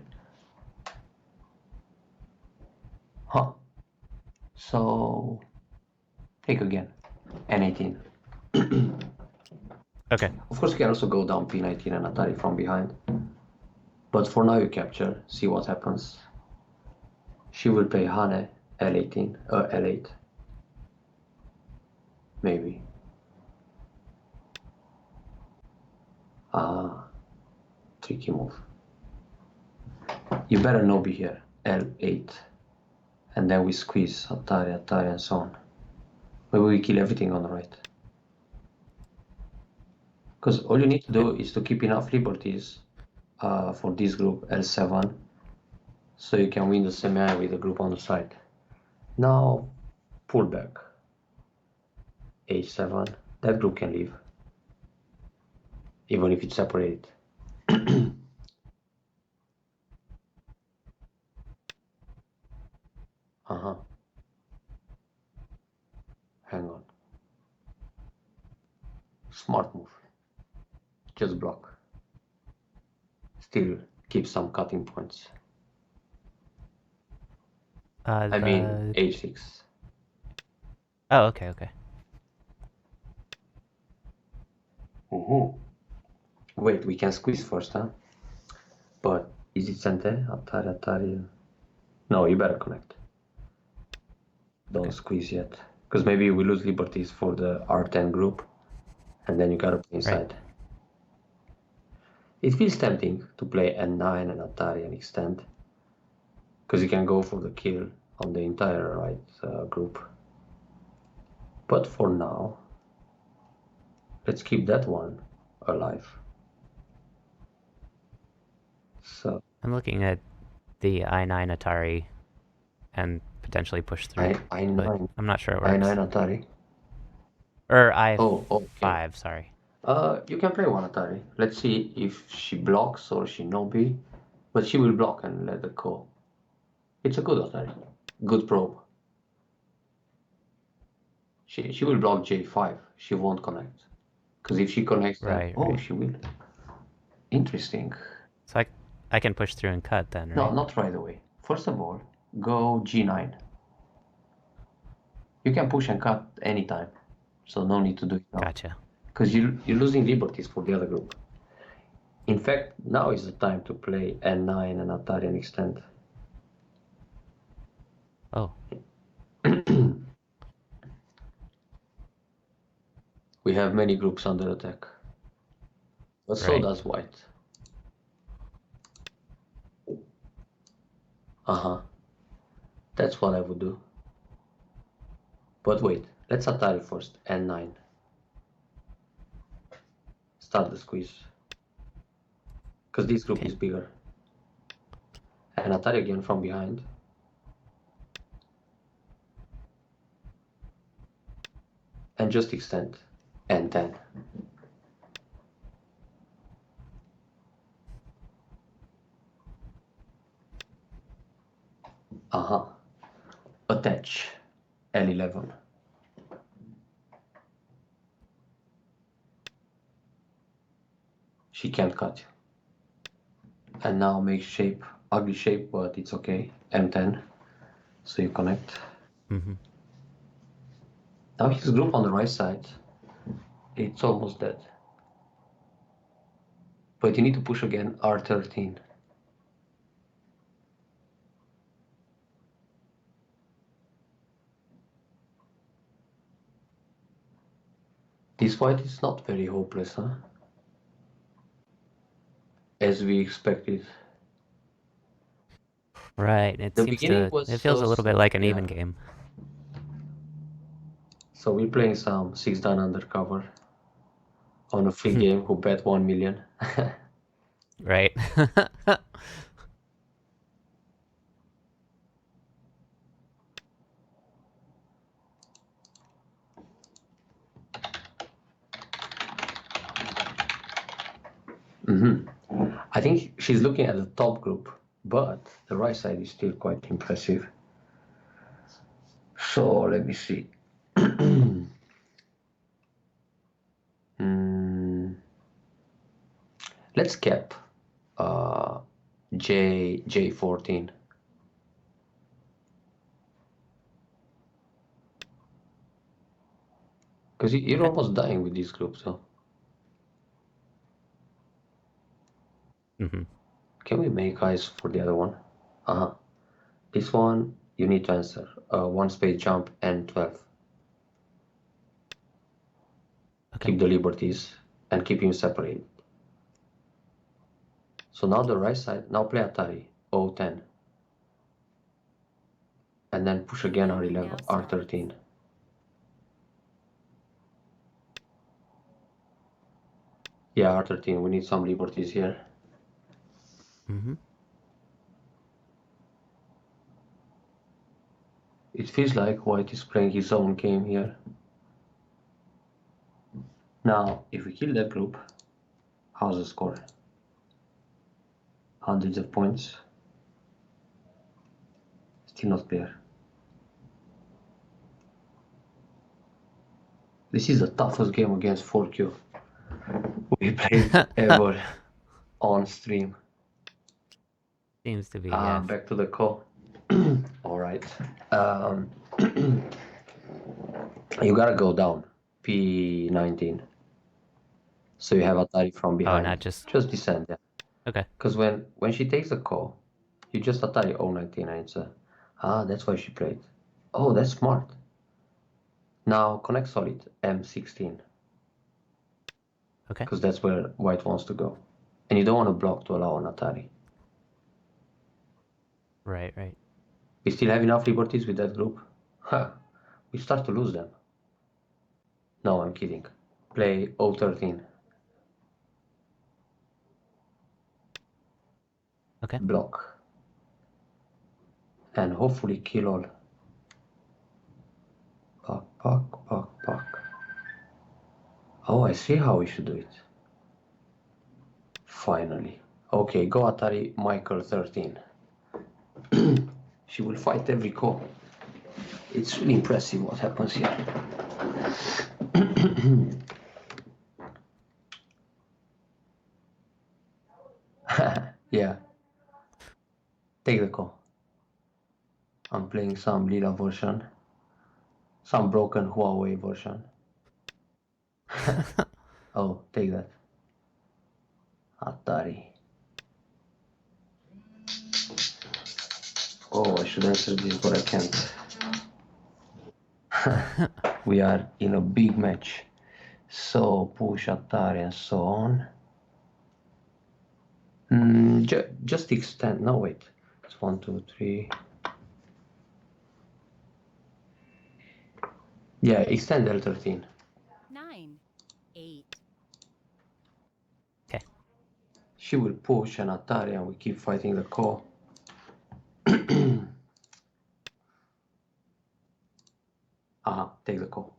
Huh. So take again. N18. Okay. Of course you can also go down P19 and Atari from behind. But for now you capture, see what happens. She will play Hane, L18, L8. Maybe. Ah, tricky move. You better not be here, L8. And then we squeeze Atari, and so on. Maybe we kill everything on the right. Because all you need to do is to keep enough liberties for this group, L7, so you can win the semi with the group on the side. Now, pull back. H7, that group can leave, even if it's separated. Hang on. Smart move. Just block. Still keep some cutting points. I mean, H6. Oh, okay. Wait, we can squeeze first, huh? But is it Sente? Atari? No, you better connect. Don't squeeze yet. Because maybe we lose liberties for the R10 group, and then you gotta play inside. Right. It feels tempting to play N9 and Atari and extend, because you can go for the kill on the entire right group. But for now, let's keep that one alive. So I'm looking at the I9 Atari and potentially push through. I9. I'm not sure it works. I9 Atari. Or I5, okay. Sorry. You can play one Atari. Let's see if she blocks or she no-B. But she will block and let it go. It's a good Atari. Good probe. She will block J5. She won't connect. Because if she connects, then she will. Interesting. So I can push through and cut then, right? No, not right away. First of all, go G9. You can push and cut anytime. So no need to do it now. Gotcha. Because you're losing liberties for the other group. In fact, now is the time to play N9 and Atari and extend. Oh. We have many groups under attack. But so does white. That's what I would do. But wait, let's Atari first, N9. Start the squeeze. Because this group is bigger. And Atari again from behind. And just extend. N10. Attach. L11. she can't cut you. And now make shape, ugly shape, but it's okay. M10, so you connect. Now his group on the right side, it's almost dead. But you need to push again R13. This fight is not very hopeless, huh? As we expected. Right. It The seems beginning to. was It feels so a little bit slow, like an yeah. even game. So we're playing some 6-dan undercover on a free game who bet 1 million. Right. I think she's looking at the top group, but the right side is still quite impressive. So let me see. Let's cap J14. Because you're almost dying with this group, so. Can we make eyes for the other one? This one, you need to answer. 1 space jump and 12. Keep the liberties and keep him separated. So now the right side, now play Atari, O10. And then push again R11, R13. Yeah, R13, we need some liberties here. It feels like White is playing his own game here. Now, if we kill that group, how's the score? Hundreds of points. Still not clear. This is the toughest game against 4Q we played ever on stream. Seems to be, yes. Back to the call. All right. You gotta go down. P19. So you have Atari from behind. Oh, not just descend, yeah. Okay. Because when she takes the call, you just Atari O19 and it's that's why she played. Oh, that's smart. Now connect solid M16. Okay. Because that's where White wants to go. And you don't want to block to allow an Atari. Right. We still have enough liberties with that group? We start to lose them. No, I'm kidding. Play O13. Okay. Block. And hopefully kill all. Puck. Oh, I see how we should do it. Finally. Okay, go Atari Michael 13. She will fight every call. It's really impressive what happens here. Yeah. Take the call. I'm playing some Lila version. Some broken Huawei version. Oh, take that. Atari. Oh, I should answer this, but I can't. We are in a big match. So, push Atari and so on. Just extend. No, wait. It's 1, 2, 3. Yeah, extend L13. 9, 8. Okay. She will push an Atari and we keep fighting the call. Take the call.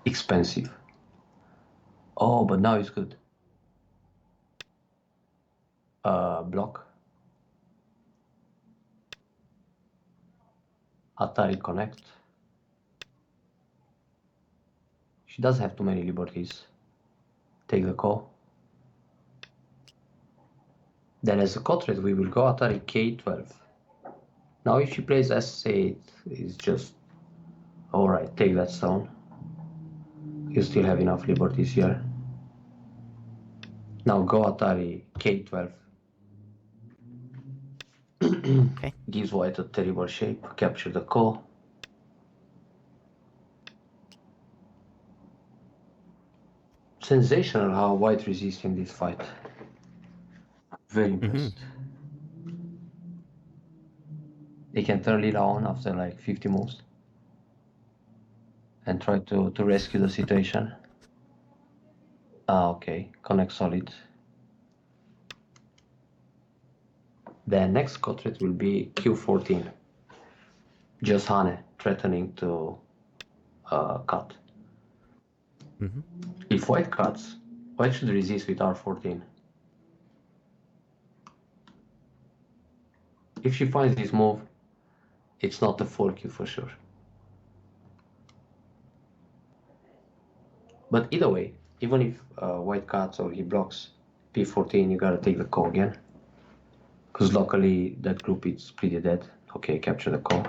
Expensive. Oh, but now it's good. block. Atari connect. She doesn't have too many liberties. Take the call. Then as a cut rate, we will go Atari K12. Now if she plays S8, it's just alright, take that stone. You still have enough liberties here. Now go Atari K12. Okay. Gives white a terrible shape. Capture the call. Sensational how white resists in this fight. Very impressed. They can turn Lila on after like 50 moves and try to rescue the situation. Okay, connect solid. The next cut rate will be Q14. Just Hane threatening to cut. If white cuts, white should resist with R14. If she finds this move, it's not a 4Q for sure. But either way, even if white cuts or he blocks P14, you gotta take the call again. Because locally, that group is pretty dead. Okay, capture the call.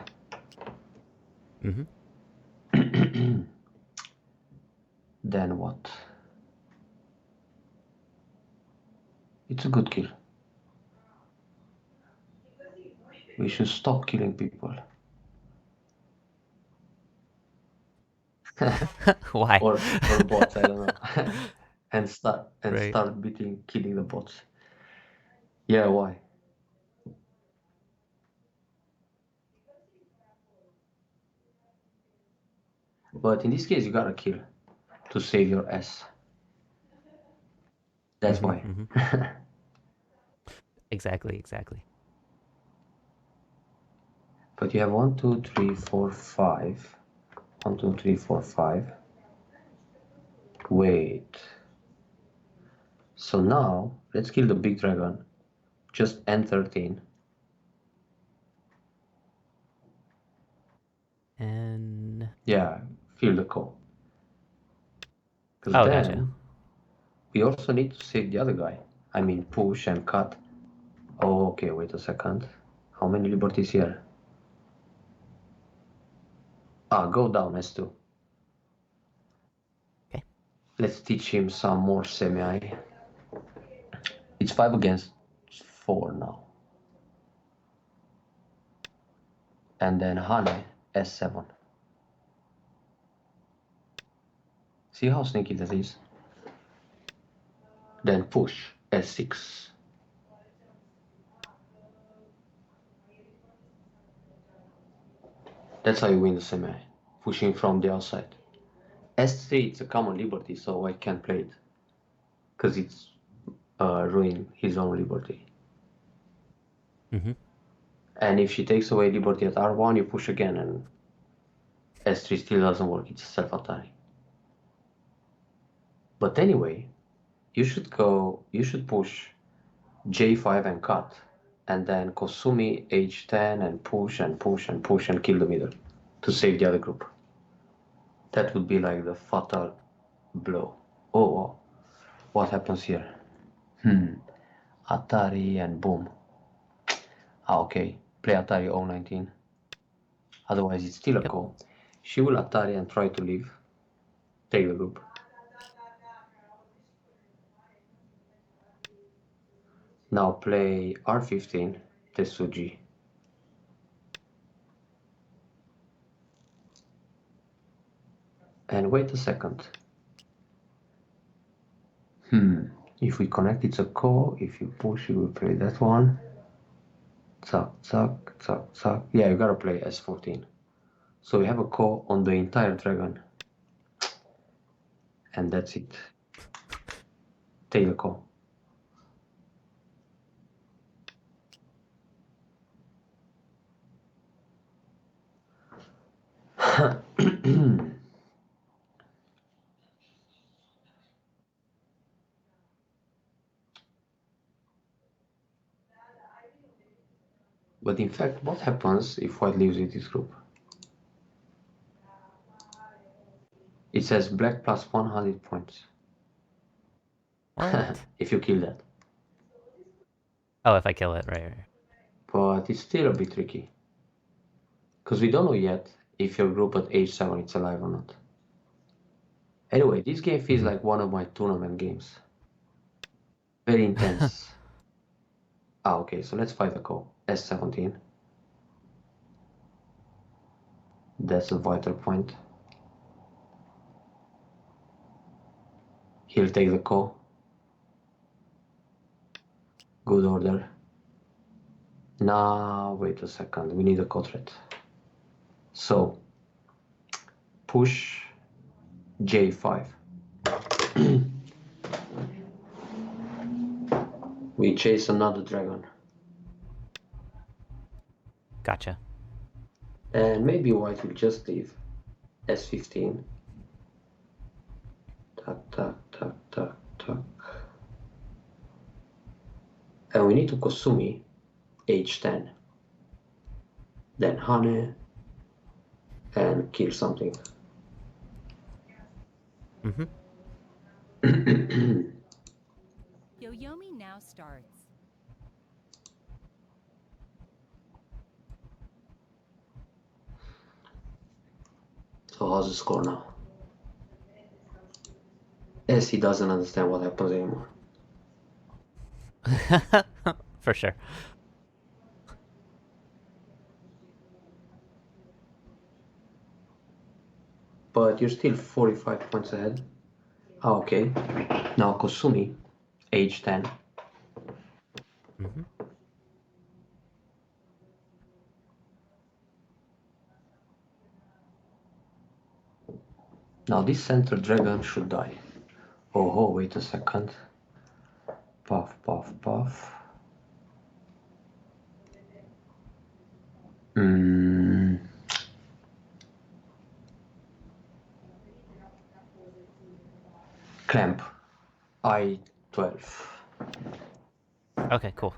Then what? It's a good kill. We should stop killing people. Why? or bots, I don't know. and start Right. killing the bots. Yeah, why? But in this case, you gotta kill to save your S. That's why. Exactly. But you have 1, 2, 3, 4, 5. 1, 2, 3, 4, 5. Wait. So now, let's kill the big dragon. Just N13. And Yeah, feel the call. Because oh, then, gotcha. we also need to save the other guy. I mean, push and cut. Oh, okay, wait a second. How many liberties here? Go down S2. Okay. Let's teach him some more semi. It's 5 against 4 now. And then Hane S7. See how sneaky that is? Then push S6. That's how you win the semi, pushing from the outside. S3, it's a common liberty, so I can't play it. Because it's ruining his own liberty. And if she takes away liberty at R1, you push again, and S3 still doesn't work, it's self-attacking. But anyway, you should push J5 and cut, and then Kosumi H10 and push and push and push and kill the middle to save the other group. That would be like the fatal blow. Oh, what happens here? Atari and boom. Okay, play Atari 019. Otherwise, it's still a call. She will Atari and try to leave. Take the group. Now play R15, Tetsuji. And wait a second. If we connect, it's a call. If you push, you will play that one. Zack, zack, zack, zack. Yeah, you gotta play S14. So we have a call on the entire dragon. And that's it. Take the call. But in fact, what happens if white leaves with this group? It says black plus 100 points. What? If you kill that. Oh, if I kill it, right. But it's still a bit tricky. Because we don't know yet if your group at age 7 is alive or not. Anyway, this game feels like one of my tournament games. Very intense. Okay, so let's fight the call. S17. That's a vital point. He'll take the call. Good order. Now, wait a second. We need a call threat. So, push J5. We chase another dragon. Gotcha. And maybe white will just leave. S15. Tuck, tuck, tuck, tuck, tuck. And we need to Kosumi H10. Then Hane. And kill something. Yoyomi now starts. So how's the score now? As he doesn't understand what happens anymore. For sure. But you're still 45 points ahead. Okay. Now Kosumi, age 10. Now this center dragon should die. Oh, wait a second. Puff, puff, puff. Clamp. I12. Okay, cool.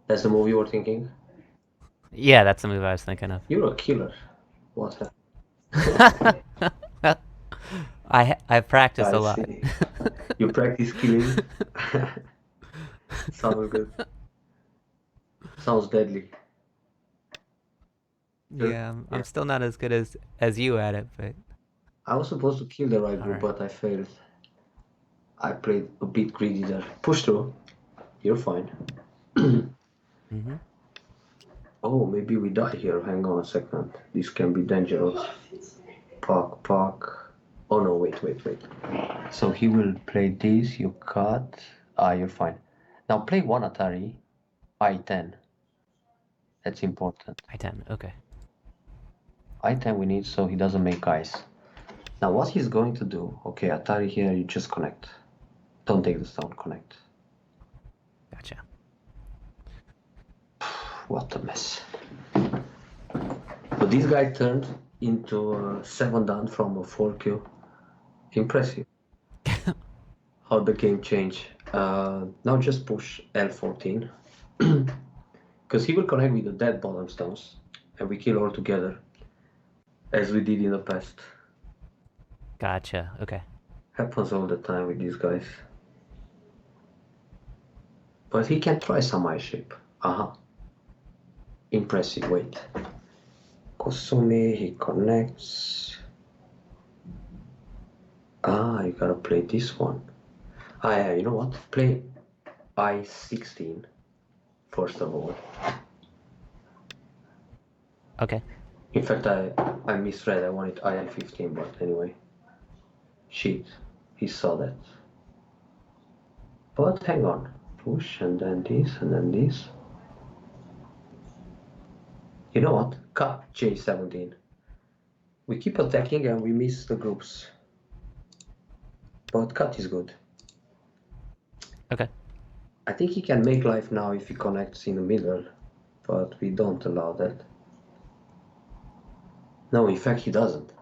That's the move you were thinking? Yeah, that's the move I was thinking of. You're a killer. What happened? I've practiced a lot. You practice killing? Sounds good. Sounds deadly. Yeah, I'm still not as good as you at it, but I was supposed to kill the right group, right. but I failed. I played a bit greedy there. Push through. You're fine. Oh, maybe we die here. Hang on a second. This can be dangerous. Puck, puck. Oh no, wait. So he will play this, you cut. You're fine. Now play one Atari. I10. That's important. I10, okay. I10 we need so he doesn't make ice. Now what he's going to do, okay, Atari here, you just connect. Don't take the stone, connect. Gotcha. What a mess. But this guy turned into 7 down from a 4Q. Impressive. How the game changed. Now just push L14. Because he will connect with the dead bottom stones. And we kill all together. As we did in the past. Gotcha, okay. Happens all the time with these guys. But he can try some ice shape. Impressive, wait. Kosumi, he connects. You gotta play this one. Yeah, you know what? Play I16 first of all. Okay. In fact, I misread. I wanted IL15, but anyway. Shit. He saw that. But hang on. Push, and then this, and then this. You know what? Cut J17. We keep attacking and we miss the groups. But cut is good. Okay. I think he can make life now if he connects in the middle. But we don't allow that. No, in fact he doesn't.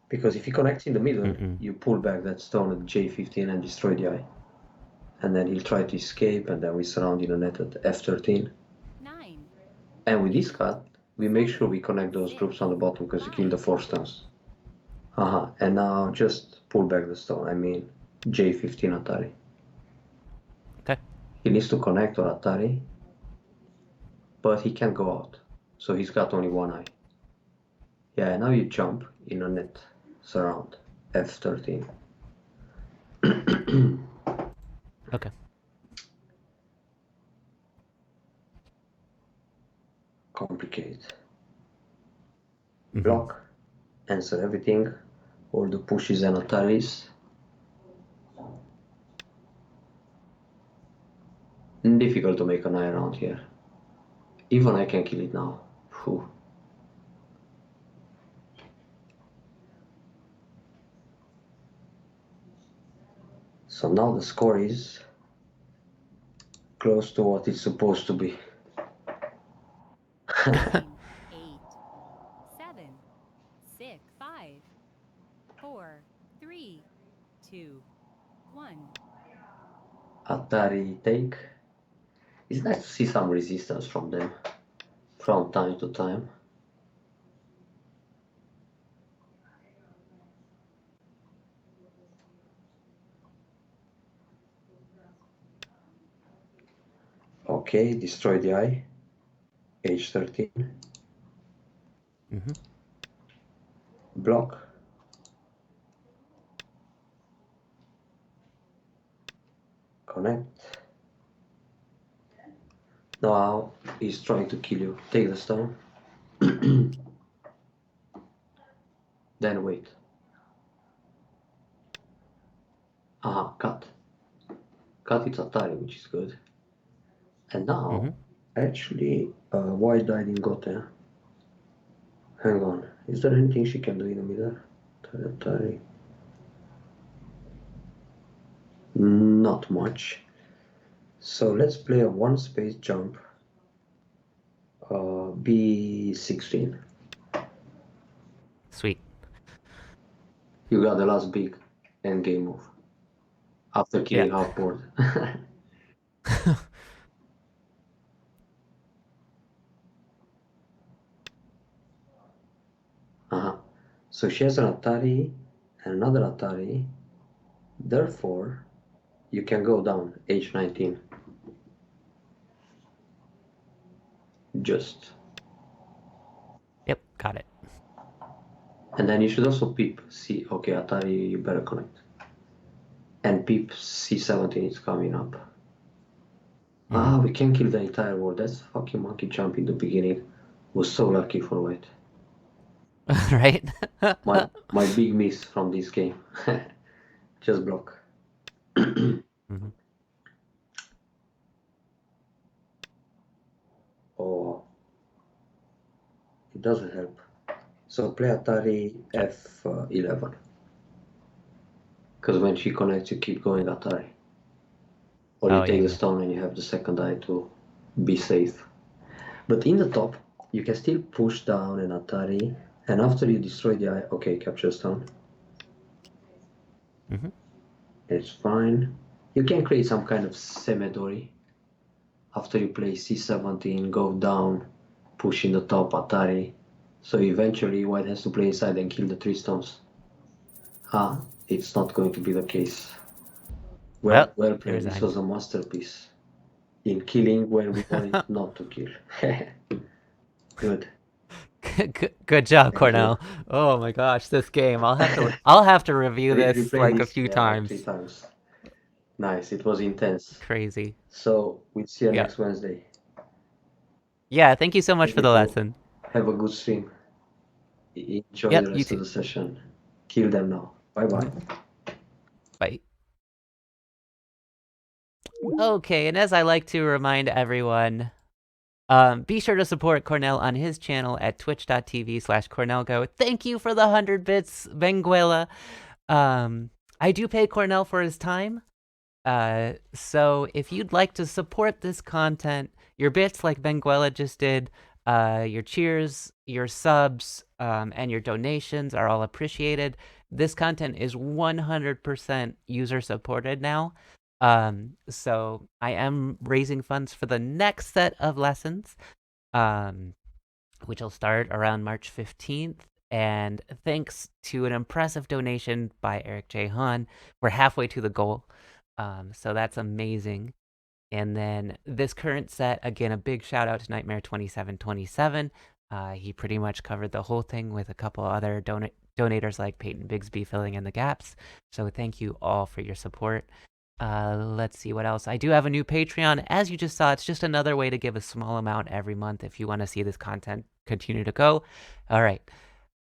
Because if he connects in the middle, you pull back that stone at J15 and destroy the eye. And then he'll try to escape, and then we surround in a net at F13. 9, And with this cut, we make sure we connect those groups on the bottom because you kill the 4 stones. And now just pull back the stone. I mean, J15 Atari. Okay. He needs to connect to Atari, but he can't go out. So he's got only one eye. Yeah, now you jump in a net surround. F13. Okay. Complicate. Mhm. Block. Answer everything. All the pushes and Ataris. Difficult to make an eye around here. Even I can kill it now. Whew. So now the score is close to what it's supposed to be. 9, 8, 7, 6, 5, 4, 3, 2, 1. Atari take. It's nice to see some resistance from them from time to time. Okay, destroy the eye. H13. Mhm. Block. Connect. Now he's trying to kill you. Take the stone. Then wait. Cut. Cut its Atari, which is good. And now, actually, white died in Goten. Hang on. Is there anything she can do in the middle? Atari. Not much. So let's play a one space jump. B16. Sweet. You got the last big end game move. After killing half board. So she has an Atari and another Atari. Therefore, you can go down H19. Just. Yep, got it. And then you should also peep. See, okay, Atari, you better connect. And peep C17 is coming up. We can kill the entire world. That's fucking monkey jump in the beginning. Was so lucky for white. Right? my big miss from this game. Just block. Oh, it doesn't help. So play Atari F11. Because when she connects, you keep going Atari. Or you take the stone and you have the second eye to be safe. But in the top, you can still push down an Atari, and after you destroy the eye, okay, capture stone. It's fine. You can create some kind of Semedori. After you play C17, go down, push in the top Atari. So eventually white has to play inside and kill the 3 stones. It's not going to be the case. Well played. This was a masterpiece in killing when we wanted not to kill. Good. Good job, Cornel. Oh my gosh, this game. I'll have to review this like a few times. 3 times. Nice. It was intense. Crazy. So we'll see you next Wednesday. Yeah, thank you so much for the lesson. Have a good stream. Enjoy the rest of the session. Kill them now. Bye-bye. Bye. Okay, and as I like to remind everyone, be sure to support Cornel on his channel at twitch.tv/CornelGo. Thank you for the 100 bits, Benguela. I do pay Cornel for his time. So if you'd like to support this content, your bits like Benguela just did, your cheers, your subs, and your donations are all appreciated. This content is 100% user supported now. So I am raising funds for the next set of lessons. which will start around March 15th. And thanks to an impressive donation by Eric J. Hahn, we're halfway to the goal. So that's amazing. And then this current set, again, a big shout out to Nightmare 2727. He pretty much covered the whole thing with a couple other donators like Peyton Bigsby filling in the gaps. So thank you all for your support. Let's see what else. I do have a new Patreon. As you just saw, it's just another way to give a small amount every month if you want to see this content continue to go. All right.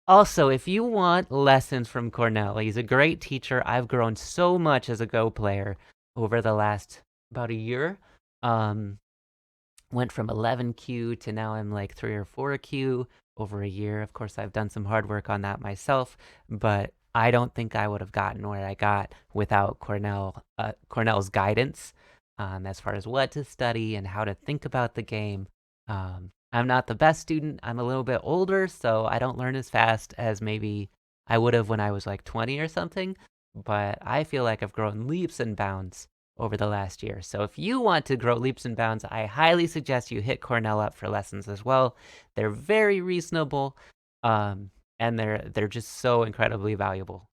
Also, if you want lessons from Cornel, he's a great teacher. I've grown so much as a Go player over the last about a year. Went from 11Q to now I'm like 3 or 4Q over a year. Of course, I've done some hard work on that myself, but I don't think I would have gotten where I got without Cornel's guidance as far as what to study and how to think about the game. I'm not the best student. I'm a little bit older, so I don't learn as fast as maybe I would have when I was like 20 or something. But I feel like I've grown leaps and bounds over the last year. So if you want to grow leaps and bounds, I highly suggest you hit Cornel up for lessons as well. They're very reasonable, and they're just so incredibly valuable.